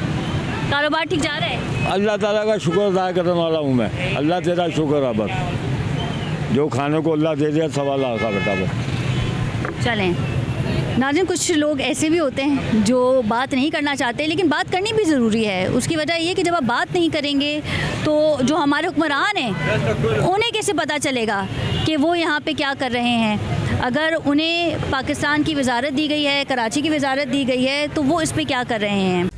कारोबार ठीक जा रहा है? अल्लाह ताला का शुक्र अदा करने वाला हूँ मैं। अल्लाह तेरा शुक्र है, बस जो खाने को अल्लाह दे दिया 1.25 लाख का बेटा। बस चलें नाज़रीन, कुछ लोग ऐसे भी होते हैं जो बात नहीं करना चाहते, लेकिन बात करनी भी ज़रूरी है। उसकी वजह ये कि जब आप बात नहीं करेंगे तो जो हमारे हुक्मरान हैं उन्हें कैसे पता चलेगा कि वो यहाँ पे क्या कर रहे हैं। अगर उन्हें पाकिस्तान की वजारत दी गई है, कराची की वजारत दी गई है, तो वो इस पर क्या कर रहे हैं।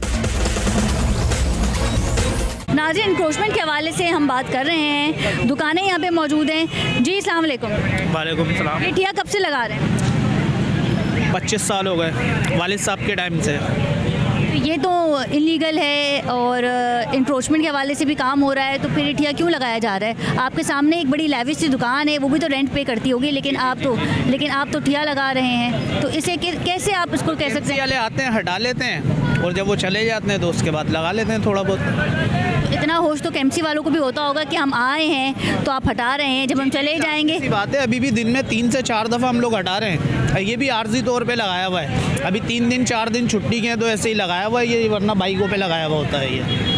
नाज़रीन, इंक्रोचमेंट के हवाले से हम बात कर रहे हैं। दुकानें यहाँ पे मौजूद हैं। जी अस्सलाम वालेकुम। वालेकुम सलाम। ये ठिया कब से लगा रहे हैं? 25 साल हो गए, वालिद साहब के टाइम से। ये तो इलीगल है और इंक्रोचमेंट के हवाले से भी काम हो रहा है, तो फिर ठिया क्यों लगाया जा रहा है? आपके सामने एक बड़ी लेविश सी दुकान है, वो भी तो रेंट पे करती होगी, लेकिन आप तो ठिया लगा रहे हैं, तो इसे कैसे आप इसको कह सकते हैं? वाले आते हैं, हटा लेते हैं, और जब वो चले जाते हैं तो उसके बाद लगा लेते हैं थोड़ा बहुत। इतना होश तो केएमसी वालों को भी होता होगा कि हम आए हैं तो आप हटा रहे हैं, जब हम चले जाएंगे। ऐसी बात है, अभी भी दिन में 3 से 4 दफ़ा हम लोग हटा रहे हैं। ये भी आर्जी तौर पे लगाया हुआ है। अभी 3 दिन 4 दिन छुट्टी के हैं तो ऐसे ही लगाया हुआ है ये, वरना बाइकों पे लगाया हुआ होता है ये।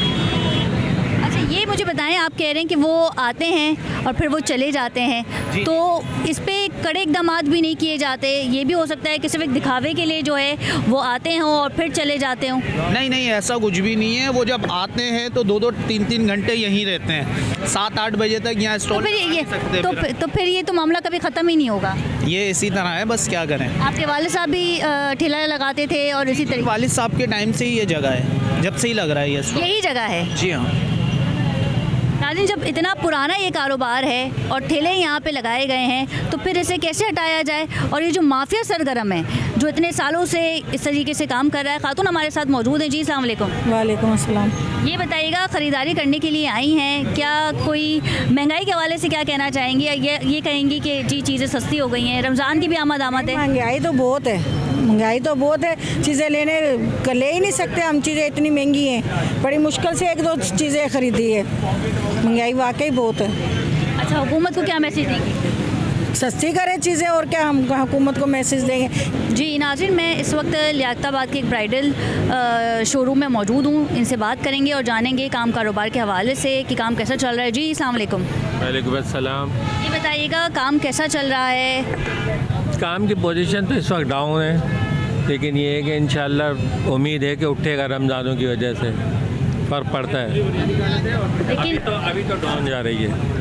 अच्छा, ये मुझे बताएं, आप कह रहे हैं कि वो आते हैं और फिर वो चले जाते हैं, तो इस पे कड़े इक़दाम भी नहीं किए जाते? ये भी हो सकता है कि सिर्फ एक दिखावे के लिए जो है वो आते हों और फिर चले जाते हों? नहीं, ऐसा कुछ भी नहीं है। वो जब आते हैं तो 2-2 3-3 घंटे यहीं रहते हैं, 7-8 बजे तक यहाँ स्टॉल तो फिर ये तो मामला कभी ख़त्म ही नहीं होगा। ये इसी तरह है, बस क्या करें। आपके वालिद साहब भी ठेला लगाते थे और इसी तरह? वालिद साहब के टाइम से ही ये जगह है, जब से ही लग रहा है ये स्टॉल। यही जगह है? जी हाँ। नाज़रीन, जब इतना पुराना ये कारोबार है और ठेले यहाँ पे लगाए गए हैं, तो फिर इसे कैसे हटाया जाए? और ये जो माफिया सरगर्म है जो इतने सालों से इस तरीके से काम कर रहा है, खातून हमारे साथ मौजूद हैं। जी अस्सलाम वालेकुम। वालेकुम अस्सलाम। ये बताइएगा, ख़रीदारी करने के लिए आई हैं, क्या कोई महंगाई के हवाले से क्या कहना चाहेंगी? ये कहेंगी कि जी चीज़ें सस्ती हो गई हैं, रमज़ान की भी आमद है? महंगाई तो बहुत है, चीज़ें ले ही नहीं सकते हम, चीज़ें इतनी महंगी हैं, बड़ी मुश्किल से 1-2 चीज़ें ख़रीदी है। महंगाई वाकई बहुत है। अच्छा, हुकूमत को क्या मैसेज देंगे? सस्ती करें चीज़ें, और क्या हम हुकूमत को मैसेज देंगे। जी नाज़रीन, मैं इस वक्त लियाकताबाद के एक ब्राइडल शोरूम में मौजूद हूँ। इनसे बात करेंगे और जानेंगे काम कारोबार के हवाले से कि काम कैसा चल रहा है। जी अस्सलाम वालेकुम। वालेकुम अस्सलाम। ये बताइएगा, काम कैसा चल रहा है? काम की पोजीशन तो इस वक्त डाउन है, लेकिन ये है कि इंशाल्लाह उम्मीद है कि उठेगा, रमज़ानों की वजह से फ़र्क पड़ता है, लेकिन अभी तो डाउन जा रही है।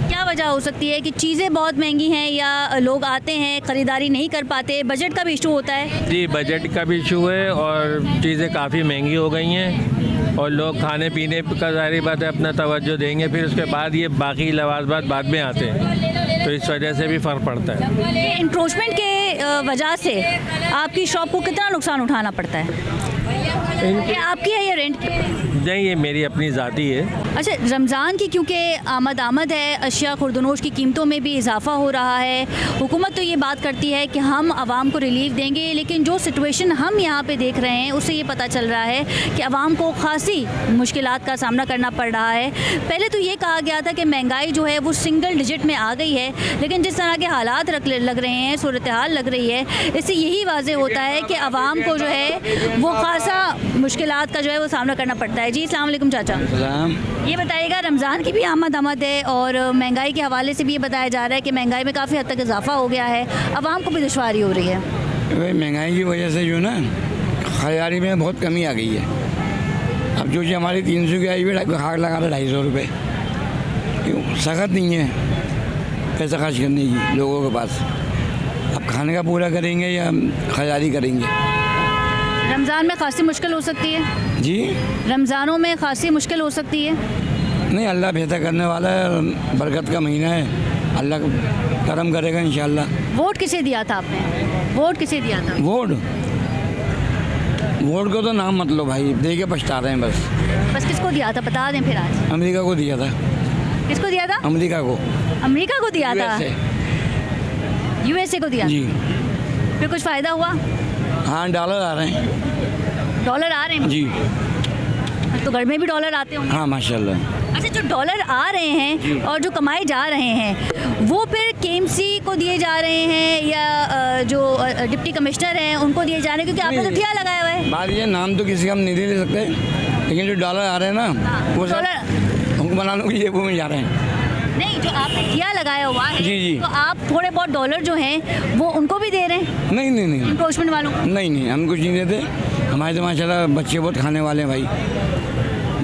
क्या वजह हो सकती है कि चीज़ें बहुत महंगी हैं, या लोग आते हैं ख़रीदारी नहीं कर पाते? बजट का भी इशू होता है? जी, बजट का भी इशू है और चीज़ें काफ़ी महंगी हो गई हैं, और लोग खाने पीने का ज़ाहिर बात है अपना तवज्जो देंगे, फिर उसके बाद ये बाकी लवाजमात बाद में आते हैं, तो इस वजह से भी फ़र्क पड़ता है। इंक्रोचमेंट के वजह से आपकी शॉप को कितना नुकसान उठाना पड़ता है? ये आपकी है या रेंट की? नहीं, ये मेरी अपनी ज़ाती है। अच्छा, रमज़ान की क्योंकि आमद है, अशिया खुर्दनोश की कीमतों में भी इजाफा हो रहा है। हुकूमत तो ये बात करती है कि हम आवाम को रिलीफ देंगे, लेकिन जो सिचुएशन हम यहाँ पे देख रहे हैं उससे ये पता चल रहा है कि आवाम को खासी मुश्किलात का सामना करना पड़ रहा है। पहले तो ये कहा गया था कि महंगाई जो है वो सिंगल डिजिट में आ गई है, लेकिन जिस तरह के हालात लग रहे हैं, सूरत हाल लग रही है, इससे यही वाज़ेह होता है कि आवाम को जो है वो खासा मुश्किलात का जो है वो सामना करना पड़ता है। जी अस्सलाम वालेकुम चाचा। ये बताइएगा, रमज़ान की भी आमद है और महंगाई के हवाले से भी ये बताया जा रहा है कि महंगाई में काफ़ी हद तक इजाफा हो गया है, आवाम को भी दुश्वारी हो रही है। भाई महंगाई की वजह से जो ना खरीदारी में बहुत कमी आ गई है। अब जो चीज़ हमारी 300 की आई हुई हाथ लगा रहा 250 रुपये, क्यों सख्त नहीं है पैसा खर्च करने की लोगों के पास। अब खाने का पूरा करेंगे या खरीदारी करेंगे? रमज़ान में खासी मुश्किल हो सकती है। जी, रमज़ानों में खासी मुश्किल हो सकती है। नहीं, अल्लाह बेहतर करने वाला है, बरकत का महीना है, अल्लाह करम करेगा इंशाल्लाह। वोट किसे दिया था आपने? वोट किसे दिया था? वोट को तो नाम मत लो भाई, दे के पछता रहे हैं बस किसको दिया था बता दें फिर आज। अमेरिका को दिया था। किसको दिया था? अमेरिका को दिया था। यूएसए को दिया। जी। फिर कुछ फ़ायदा हुआ? हाँ, डॉलर आ रहे हैं। डॉलर आ रहे हैं? जी। तो घर में भी डॉलर आते होंगे? हाँ माशाल्लाह। अच्छा, जो डॉलर आ रहे हैं और जो कमाए जा रहे हैं वो फिर केएमसी को दिए जा रहे हैं या जो डिप्टी कमिश्नर हैं उनको दिए जा रहे हैं? क्योंकि आपने तो ठिया लगाया हुआ है। बात ये, नाम तो किसी का हम नहीं दे सकते, लेकिन जो डॉलर आ रहे हैं ना वो डॉलर हमको बनाने की जेबों में जा रहे हैं। नहीं, जो आपने ठिया लगाया लगाया हुआ है। जी, जी। तो आप थोड़े बहुत डॉलर जो हैं वो उनको भी दे रहे हैं? नहीं नहीं नहीं एनक्रोचमेंट वालों को? नहीं, हम कुछ नहीं देते। हमारे तो माशाल्लाह बच्चे बहुत खाने वाले हैं भाई,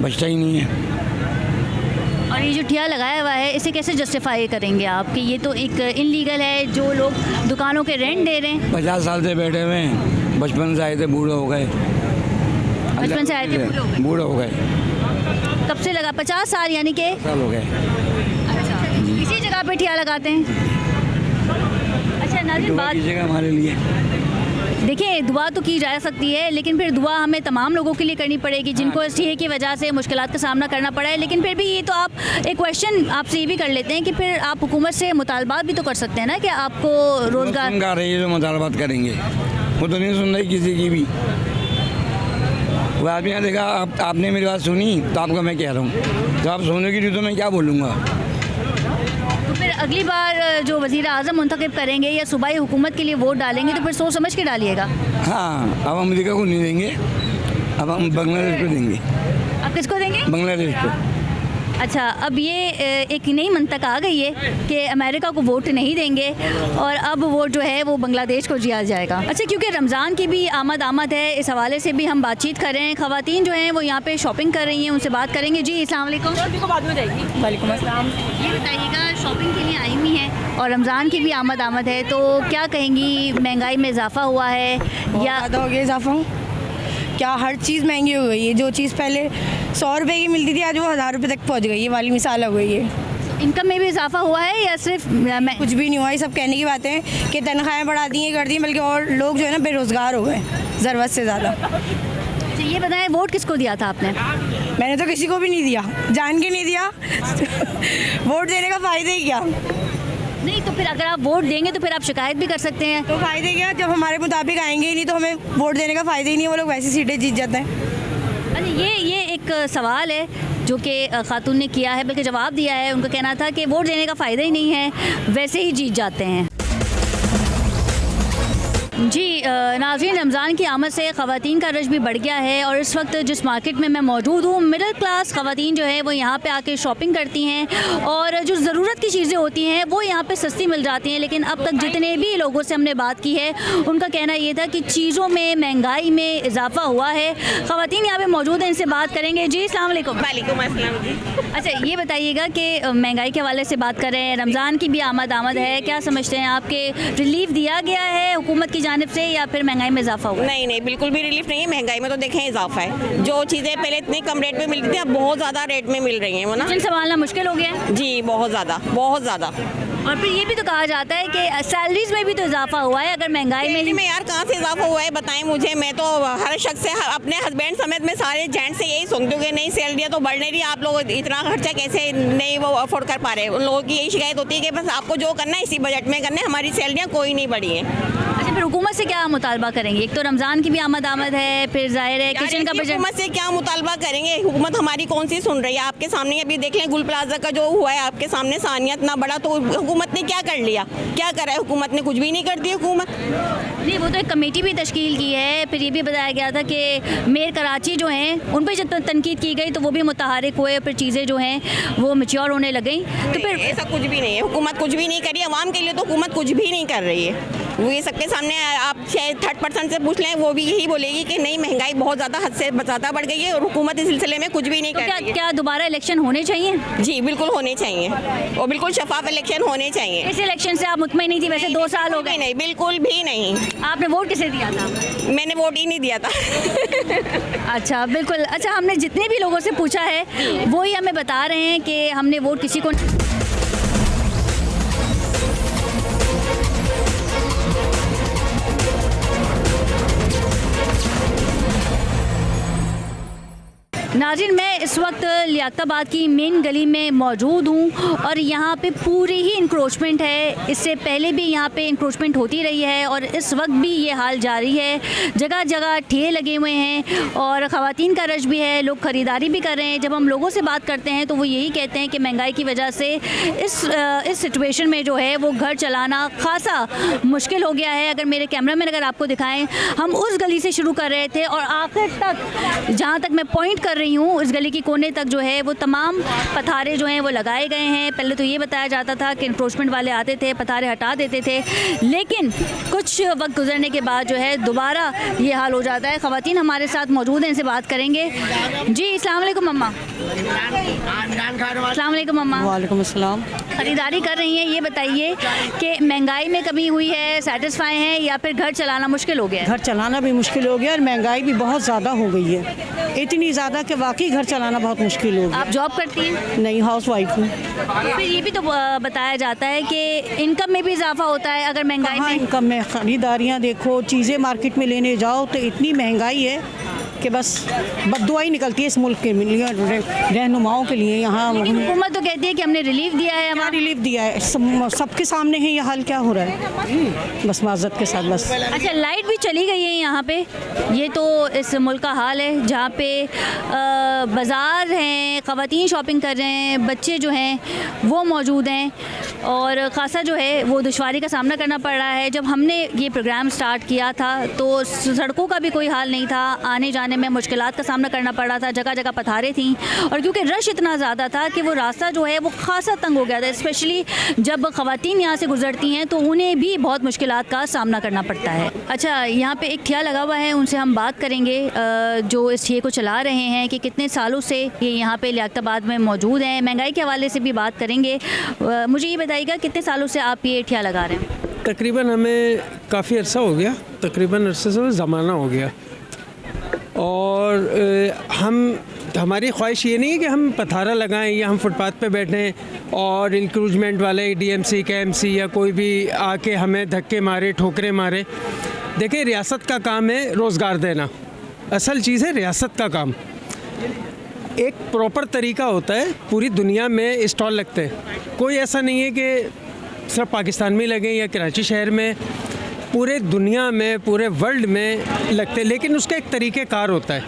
बचता ही नहीं है। और ये जो ठिया लगाया हुआ है इसे कैसे जस्टिफाई करेंगे आप कि ये तो एक इनलीगल है, जो लोग दुकानों के रेंट दे रहे हैं? 50 साल से बैठे हुए हैं, बचपन से आए थे, बूढ़े हो गए। बचपन से आए थे, बूढ़े हो गए। कब से लगा? 50 साल, यानी कि साल हो गए। अच्छा, इसी जगह पे ठिया लगाते हैं? अच्छा नाज़रीन, बात जगह हमारे लिए देखिए, दुआ तो की जा सकती है, लेकिन फिर दुआ हमें तमाम लोगों के लिए करनी पड़ेगी जिनको इस ठिये की वजह से मुश्किलात का सामना करना पड़ा है। लेकिन फिर भी ये तो आप एक क्वेश्चन आपसे ये भी कर लेते हैं कि फिर आप हुकूमत से मुतालबात भी तो कर सकते हैं ना कि आपको रोज़गार। सुन रही है जो मुतालबात करेंगे, वो तो नहीं सुन रही किसी की भी। वो आदमी ने देखा आपने मेरी बात सुनी तो आपको मैं कह रहा हूँ, तो आप सुनोगी नहीं तो मैं क्या बोलूँगा। तो फिर अगली बार जो वज़ीर आज़म मुंतखब करेंगे या सूबाई हुकूमत के लिए वोट डालेंगे तो फिर सोच समझ के डालिएगा। हाँ, अब अमेरिका को नहीं देंगे, अब हम बांग्लादेश को देंगे। आप किसको देंगे? बांग्लादेश को। अच्छा, अब ये एक नई मंतक आ गई है कि अमेरिका को वोट नहीं देंगे और अब वोट जो है वो बांग्लादेश को दिया जाएगा। अच्छा, क्योंकि रमज़ान की भी आमद है, इस हवाले से भी हम बातचीत कर रहे हैं। ख़वातीन जो हैं वो यहाँ पे शॉपिंग कर रही हैं, उनसे बात करेंगे। जी अस्सलाम वालेकुम। बाद में जाएगी। वालेकुम अस्सलाम। ये बताइएगा, शॉपिंग के लिए आई हुई हैं और रमज़ान की भी आमद है, तो क्या कहेंगी, महंगाई में इजाफा हुआ है या ज़्यादा हो गया इजाफा? क्या हर चीज़ महंगी हो गई है। जो चीज़ पहले 100 रुपये की मिलती थी आज वो 1000 रुपये तक पहुंच गई है, वाली मिसाल हो गई है। इनकम में भी इजाफा हुआ है या सिर्फ कुछ भी नहीं हुआ? ये सब कहने की बातें हैं कि तनख्वाहें बढ़ा दी हैं, कर दी, बल्कि और लोग जो है ना बेरोज़गार हो गए ज़रूरत से ज़्यादा। अच्छा, ये बताएं, वोट किसको दिया था आपने? मैंने तो किसी को भी नहीं दिया, जान के नहीं दिया। वोट देने का फ़ायदा ही क्या? नहीं, तो फिर अगर आप वोट देंगे तो फिर आप शिकायत भी कर सकते हैं। तो फ़ायदे क्या? जब हमारे मुताबिक आएंगे ही नहीं तो हमें वोट देने का फ़ायदा ही नहीं है, वो लोग वैसी सीटें जीत जाते हैं। अच्छा, ये एक सवाल है जो कि खातून ने किया है, बल्कि जवाब दिया है। उनका कहना था कि वोट देने का फ़ायदा ही नहीं है, वैसे ही जीत जाते हैं। जी नाज़रीन, रमज़ान की आमद से ख़वातीन का रश भी बढ़ गया है और इस वक्त जिस मार्केट में मैं मौजूद हूँ, मिडिल क्लास ख़वातीन जो है वो यहाँ पे आके शॉपिंग करती हैं और जो ज़रूरत की चीज़ें होती हैं वो यहाँ पे सस्ती मिल जाती हैं। लेकिन अब तक जितने भी लोगों से हमने बात की है उनका कहना ये था कि चीज़ों में महंगाई में इजाफा हुआ है। ख़वातीन यहाँ पर मौजूद हैं, इनसे बात करेंगे। जी अस्सलाम वालेकुम। वालेकुम अस्सलाम। अच्छा, ये बताइएगा कि महंगाई के हवाले से बात कर रहे हैं, रमज़ान की भी आमद है, क्या समझते हैं आपके रिलीफ दिया गया है हुकूमत की जानिब से या फिर महंगाई में इजाफा हुआ? नहीं, बिल्कुल भी रिलीफ नहीं है। महंगाई में तो देखें इजाफा है। जो चीज़ें पहले इतने कम रेट में मिलती थी अब बहुत ज़्यादा रेट में मिल रही हैं, वो ना संभालना मुश्किल हो गया है। जी, बहुत ज़्यादा। और फिर ये भी तो कहा जाता है कि सैलरीज में भी तो इजाफा हुआ है। अगर महंगाई में यार कहाँ से इजाफा हुआ है बताएं मुझे। मैं तो हर शख्स से, अपने हस्बैंड समेत मैं सारे जेंट्स से यही सुनती हूँ कि नहीं सैलरियाँ तो बढ़ नहीं रही, आप लोग इतना खर्चा कैसे नहीं वो अफोर्ड कर पा रहे। उन लोगों की यही शिकायत होती है कि बस आपको जो करना है इसी बजट में करना है, हमारी सैलरियाँ कोई नहीं बढ़ी हैं। अच्छा, फिर हुकूमत से क्या मुतालबा करेंगे? एक तो रमज़ान की भी आमद है, फिर जाहिर है किचन का बजट। हुकूमत से क्या मुतालबा करेंगे? हुकूमत हमारी कौन सी सुन रही है? आपके सामने अभी देख लें, गुल प्लाजा का जो हुआ है आपके सामने, सानियत ना बड़ा, तो हुकूमत ने क्या कर लिया? क्या करा है हुकूमत ने? कुछ भी नहीं कर दी हुकूमत। नहीं, वो तो एक कमेटी भी तश्कील की है। फिर ये भी बताया गया था कि मेयर कराची जो हैं उन पर जब तनकीद की गई तो वो भी मुतहरिक हुए, फिर चीज़ें जो हैं वो मैच्योर होने लग गई। तो फिर ऐसा कुछ भी नहीं है, हुकूमत कुछ भी नहीं करी। अवाम के लिए तो हुकूमत कुछ भी नहीं कर रही है। वो ये सबके सामने आप 3rd-person से पूछ लें, वो भी यही बोलेगी कि नहीं महंगाई बहुत ज़्यादा हद से ज़्यादा बढ़ गई है और हुकूमत इस सिलसिले में कुछ भी नहीं कर रही है। क्या दोबारा इलेक्शन होने चाहिए? जी बिल्कुल होने चाहिए और बिल्कुल शफाफ इलेक्शन होने चाहिए। इस इलेक्शन से आप मुतमईन नहीं थी? वैसे 2 साल हो गए। नहीं, बिल्कुल भी नहीं। आपने वोट किसे दिया था? मैंने वोट ही नहीं दिया था। अच्छा, बिल्कुल। अच्छा, हमने जितने भी लोगों से पूछा है वो ही हमें बता रहे हैं कि हमने वोट किसी को नाज़रीन, मैं इस वक्त लियाकताबाद की मेन गली में मौजूद हूँ और यहाँ पे पूरी ही इंक्रोचमेंट है। इससे पहले भी यहाँ पे इंक्रोचमेंट होती रही है और इस वक्त भी ये हाल जारी है। जगह जगह ठेले लगे हुए हैं और ख़वातीन का रश भी है, लोग ख़रीदारी भी कर रहे हैं। जब हम लोगों से बात करते हैं तो वो यही कहते हैं कि महंगाई की वजह से इस सिचुएशन में जो है वो घर चलाना खासा मुश्किल हो गया है। अगर मेरे कैमरामैन अगर आपको दिखाएँ, हम उस गली से शुरू कर रहे थे और आखिर तक जहाँ तक मैं पॉइंट कर रही हूँ, इस गली की की कोने तक जो है वो तमाम पथारे जो हैं वो लगाए गए हैं। पहले तो ये बताया जाता था कि इंक्रोचमेंट वाले आते थे, पथारे हटा देते थे, लेकिन कुछ वक्त गुजरने के बाद जो है दोबारा ये हाल हो जाता है। ख़वातीन हमारे साथ मौजूद हैं, इनसे बात करेंगे। जी अस्सलाम वालेकुम मम्मा। अस्सलाम वालेकुम मम्मा। वालेकुम अस्सलाम। ख़रीदारी कर रही हैं, ये बताइए कि महंगाई में कमी हुई है, सेटिस्फाई हैं या फिर घर चलाना मुश्किल हो गया है? घर चलाना भी मुश्किल हो गया और महंगाई भी बहुत ज़्यादा हो गई है, इतनी ज़्यादा कि वाकई घर चलाना बहुत मुश्किल हो गया। आप जॉब करती हैं? नहीं, हाउस वाइफ हूँ। फिर ये भी तो बताया जाता है कि इनकम में भी इजाफा होता है अगर महंगाई में। इनकम में खरीदारियाँ देखो, चीज़ें मार्केट में लेने जाओ तो इतनी महंगाई है कि बस बद्दुआ ही निकलती है इस मुल्क के लिए, रहनुमाओं के लिए। यहाँ हुकूमत तो कहती है कि हमने रिलीफ दिया है, हमारा रिलीफ दिया है, सबके सामने है ये हाल क्या हो रहा है, बस माजरत के साथ बस। अच्छा, लाइट भी चली गई है यहाँ पे, ये तो इस मुल्क का हाल है जहाँ पे बाज़ार हैं, ख़वातीन शॉपिंग कर रहे हैं, बच्चे जो हैं वो मौजूद हैं और ख़ासा जो है वो दुश्वारी का सामना करना पड़ रहा है। जब हमने ये प्रोग्राम स्टार्ट किया था तो सड़कों का भी कोई हाल नहीं था, आने जाने में मुश्किलात का सामना करना पड़ रहा था, जगह जगह पथारे थीं और क्योंकि रश इतना ज़्यादा था कि वो रास्ता जो है वो खासा तंग हो गया था। स्पेशली जब ख़वातीन यहाँ से गुजरती हैं तो उन्हें भी बहुत मुश्किलात का सामना करना पड़ता है। अच्छा, यहाँ पे एक ठिया लगा हुआ है, उनसे हम बात करेंगे जो इस ठिये को चला रहे हैं कि कितने सालों से ये यहाँ पे लियाकताबाद में मौजूद हैं। महंगाई के हवाले से भी बात करेंगे। मुझे ये बताइएगा कितने सालों से आप ये ठिया लगा रहे हैं? तकरीबन हमें काफ़ी अरसा हो गया, तकरीबन अरसे से ज़माना हो गया और हमारी ख्वाहिश ये नहीं है कि हम पथारा लगाएं या हम फुटपाथ पे बैठें और इंक्रूजमेंट वाले डीएमसी केएमसी या कोई भी आके हमें धक्के मारे, ठोकरे मारे। देखिए, रियासत का काम है रोज़गार देना, असल चीज़ है रियासत का काम। एक प्रॉपर तरीका होता है, पूरी दुनिया में स्टॉल लगते हैं, कोई ऐसा नहीं है कि सिर्फ पाकिस्तान में लगे या कराची शहर में, पूरे दुनिया में, पूरे वर्ल्ड में लगते, लेकिन उसका एक तरीक़ेकार होता है,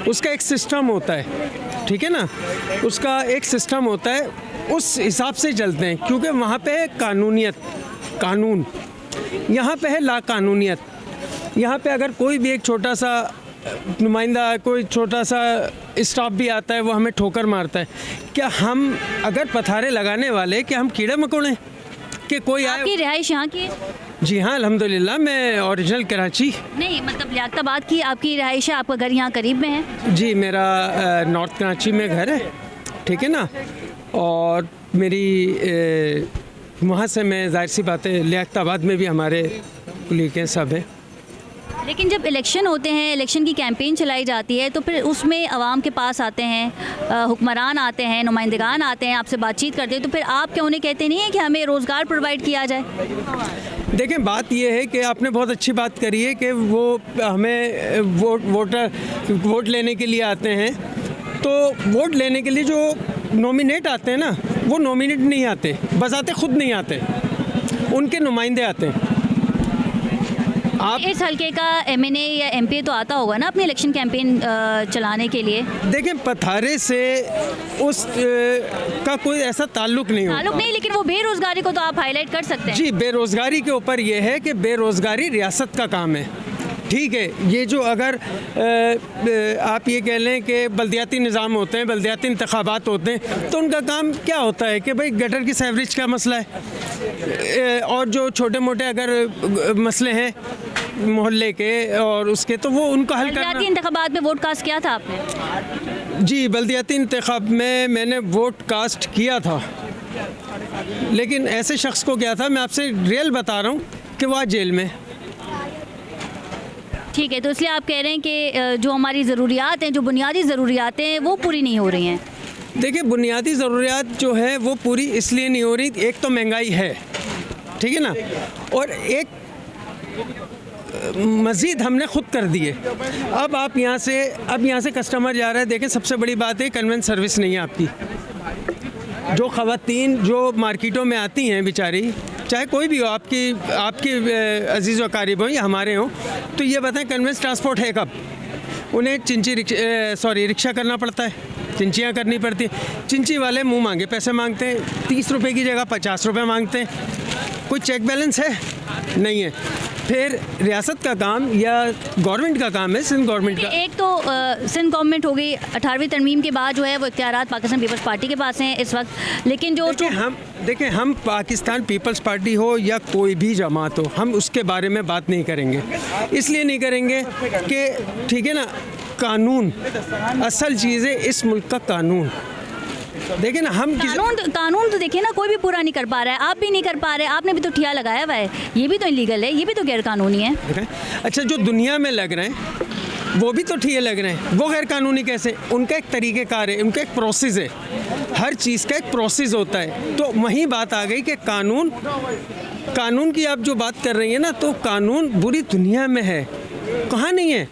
उसका एक सिस्टम होता है, ठीक है ना, उसका एक सिस्टम होता है, उस हिसाब से चलते हैं क्योंकि वहाँ पे है कानूनियत, कानून, यहाँ पे है लाकानूनियत। यहाँ पे अगर कोई भी एक छोटा सा नुमाइंदा, कोई छोटा सा स्टाफ भी आता है वो हमें ठोकर मारता है, क्या हम अगर पथारे लगाने वाले, क्या हम कीड़े मकोड़े कि कोई आए? आपकी रिहाइश यहाँ की? जी हाँ, अल्हम्दुलिल्लाह, मैं ओरिजिनल कराची। नहीं, मतलब लियाकताबाद की आपकी रिहाइश है, आपका घर यहाँ करीब में है? जी, मेरा नॉर्थ कराची में घर है, ठीक है ना, और मेरी वहाँ से मैं जाहिर सी बात है लियाकताबाद में भी हमारे कुलीग हैं, सब हैं। लेकिन जब इलेक्शन होते हैं, इलेक्शन की कैंपेन चलाई जाती है तो फिर उसमें आवाम के पास आते हैं, हुक्मरान आते हैं, नुमाइंदगान आते हैं, आपसे बातचीत करते हैं, तो फिर आप क्या उन्हें कहते नहीं हैं कि हमें रोज़गार प्रोवाइड किया जाए? देखें, बात यह है कि आपने बहुत अच्छी बात करी है कि वो हमें वोट लेने के लिए आते हैं, तो वोट लेने के लिए जो नॉमिनेट आते हैं ना, वो नॉमिनेट नहीं आते, बजाते खुद नहीं आते, उनके नुमाइंदे आते हैं। आप इस हल्के का एमएनए या एमपी तो आता होगा ना अपनी इलेक्शन कैंपेन चलाने के लिए? देखें, पथारे से उस का कोई ऐसा ताल्लुक नहीं होता। ताल्लुक नहीं, लेकिन वो बेरोज़गारी को तो आप हाईलाइट कर सकते हैं। जी, बेरोज़गारी के ऊपर ये है कि बेरोज़गारी रियासत का काम है, ठीक है। ये जो अगर आप ये कह लें कि बल्दियाती निज़ाम होते हैं, बल्दियाती इंतखाबात होते हैं, तो उनका काम क्या होता है कि भाई गटर की सेवरेज का मसला है और जो छोटे मोटे अगर मसले हैं मोहल्ले के और उसके, तो वो उनको हल करना। बल्दियाती इंतखाबात में वोट कास्ट किया था आपने? जी, बल्दियाती इंतखाब में मैंने वोट कास्ट किया था, लेकिन ऐसे शख्स को किया था, मैं आपसे रियल बता रहा हूँ, कि वो आज जेल में। ठीक है, तो इसलिए आप कह रहे हैं कि जो हमारी ज़रूरियात हैं, जो बुनियादी ज़रूरियात हैं, वो पूरी नहीं हो रही हैं? देखिए, बुनियादी ज़रूरियात जो है वो पूरी इसलिए नहीं हो रही, एक तो महंगाई है, ठीक है ना, और एक मज़ीद हमने ख़ुद कर दिए। अब आप यहाँ से कस्टमर जा रहा है, देखें, सबसे बड़ी बात है कन्वेंस सर्विस नहीं है आपकी। जो ख़वातीन जो मार्केटों में आती हैं बेचारी, चाहे कोई भी हो, आपकी अजीज़ व क़रीब हों या हमारे हों, तो ये बताएं कन्वेंस ट्रांसपोर्ट है कब? उन्हें रिक्शा करना पड़ता है, चिंचियाँ करनी पड़ती हैं। चिंची वाले मुँह मांगे पैसे मांगते हैं, 30 रुपये की जगह 50 रुपये मांगते हैं। कोई चेक बैलेंस है? नहीं है। फिर रियासत का काम या गवर्नमेंट का काम है, सिंध गवर्नमेंट का। एक तो सिंध गवर्नमेंट हो गई, 18वीं तरमीम के बाद जो है वो इख्तियारात पाकिस्तान पीपल्स पार्टी के पास हैं इस वक्त, लेकिन जो देखें हम पाकिस्तान पीपल्स पार्टी हो या कोई भी जमात हो, हम उसके बारे में बात नहीं करेंगे। इसलिए नहीं करेंगे कि ठीक है ना, कानून असल चीज़ है, इस मुल्क का कानून। देखिए ना, हम कानून तो देखिए ना, कोई भी पूरा नहीं कर पा रहा है, आप भी नहीं कर पा रहे, आपने भी तो ठिया लगाया हुआ है, ये भी तो इलीगल है, ये भी तो गैर कानूनी है। अच्छा, जो दुनिया में लग रहे हैं वो भी तो ठिए लग रहे हैं, वो गैर कानूनी कैसे? उनका एक तरीक़ेकार है, उनका एक प्रोसेस है, हर चीज़ का एक प्रोसेस होता है। तो वहीं बात आ गई कि कानून की आप जो बात कर रही हैं ना, तो कानून पूरी दुनिया में है, कहाँ नहीं है?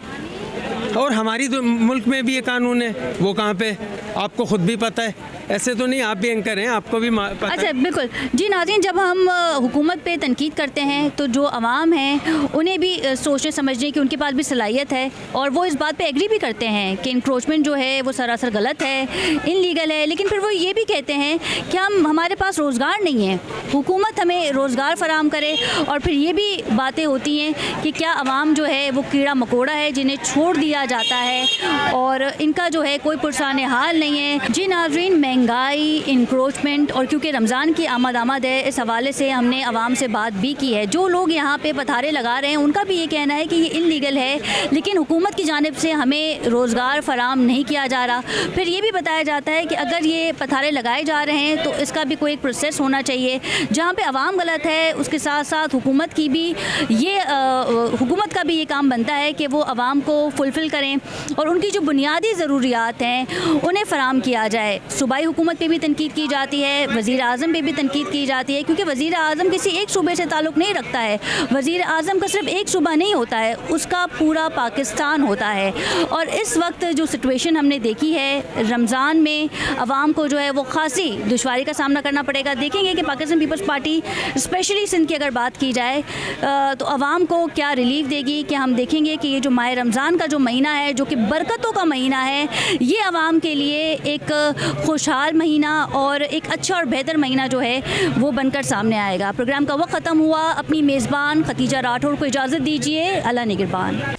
और हमारी मुल्क में भी ये कानून है, वो कहाँ पे? आपको खुद भी पता है, ऐसे तो नहीं, आप भी एंकर हैं, आपको भी पता अच्छा, बिल्कुल जी। नाज़रीन, जब हम हुकूमत पे तनकीद करते हैं तो जो अवाम हैं उन्हें भी सोचने समझने की उनके पास भी सलाहियत है, और वो इस बात पे एग्री भी करते हैं कि इंक्रोचमेंट जो है वो सरासर गलत है, इनलीगल है, लेकिन फिर वो ये भी कहते हैं कि हमारे पास रोज़गार नहीं है, हुकूमत हमें रोज़गार फराम करे। और फिर ये भी बातें होती हैं कि क्या अवाम जो है वो कीड़ा मकोड़ा है जिन्हें छोड़ दिया जाता है और इनका जो है कोई पुरसाने हाल नहीं है। जी नाज़रीन, महंगाई, इंक्रोचमेंट, और क्योंकि रमज़ान की आमद है, इस हवाले से हमने आवाम से बात भी की है। जो लोग यहाँ पे पथारे लगा रहे हैं उनका भी ये कहना है कि ये इल्लीगल है, लेकिन हुकूमत की जानिब से हमें रोज़गार फराम नहीं किया जा रहा। फिर ये भी बताया जाता है कि अगर ये पथारे लगाए जा रहे हैं तो इसका भी कोई एक प्रोसेस होना चाहिए, जहाँ पे आवाम गलत है उसके साथ साथ हुकूमत का भी ये काम बनता है कि वो आवाम को फुलफ़िल करें और उनकी जो बुनियादी ज़रूरियात हैं उन्हें फ़राम किया जाए। सूबाई हुकूमत पे भी तनकीद की जाती है, वज़ीर आज़म पे भी तनकीद की जाती है, क्योंकि वज़ीर आज़म किसी एक सूबे से ताल्लुक़ नहीं रखता है। वज़ीर आज़म का सिर्फ एक सूबा नहीं होता है, उसका पूरा पाकिस्तान होता है। और इस वक्त जो सिचुएशन हमने देखी है, रमज़ान में आवाम को जो है वो खासी दुश्वारी का सामना करना पड़ेगा। देखेंगे कि Pakistan People's Party specially Sindh की अगर बात की जाए तो आवाम को क्या रिलीफ देगी। कि हम देखेंगे कि ये जो माह रमज़ान का जो महीना है, जो कि बरकतों का महीना है, ये आवाम के लिए एक खुशहाल महीना और एक अच्छा और बेहतर महीना जो है वो बनकर सामने आएगा। प्रोग्राम का वक्त ख़त्म हुआ। अपनी मेज़बान खतीजा राठौर को इजाज़त दीजिए। अल्लाह निगहबान।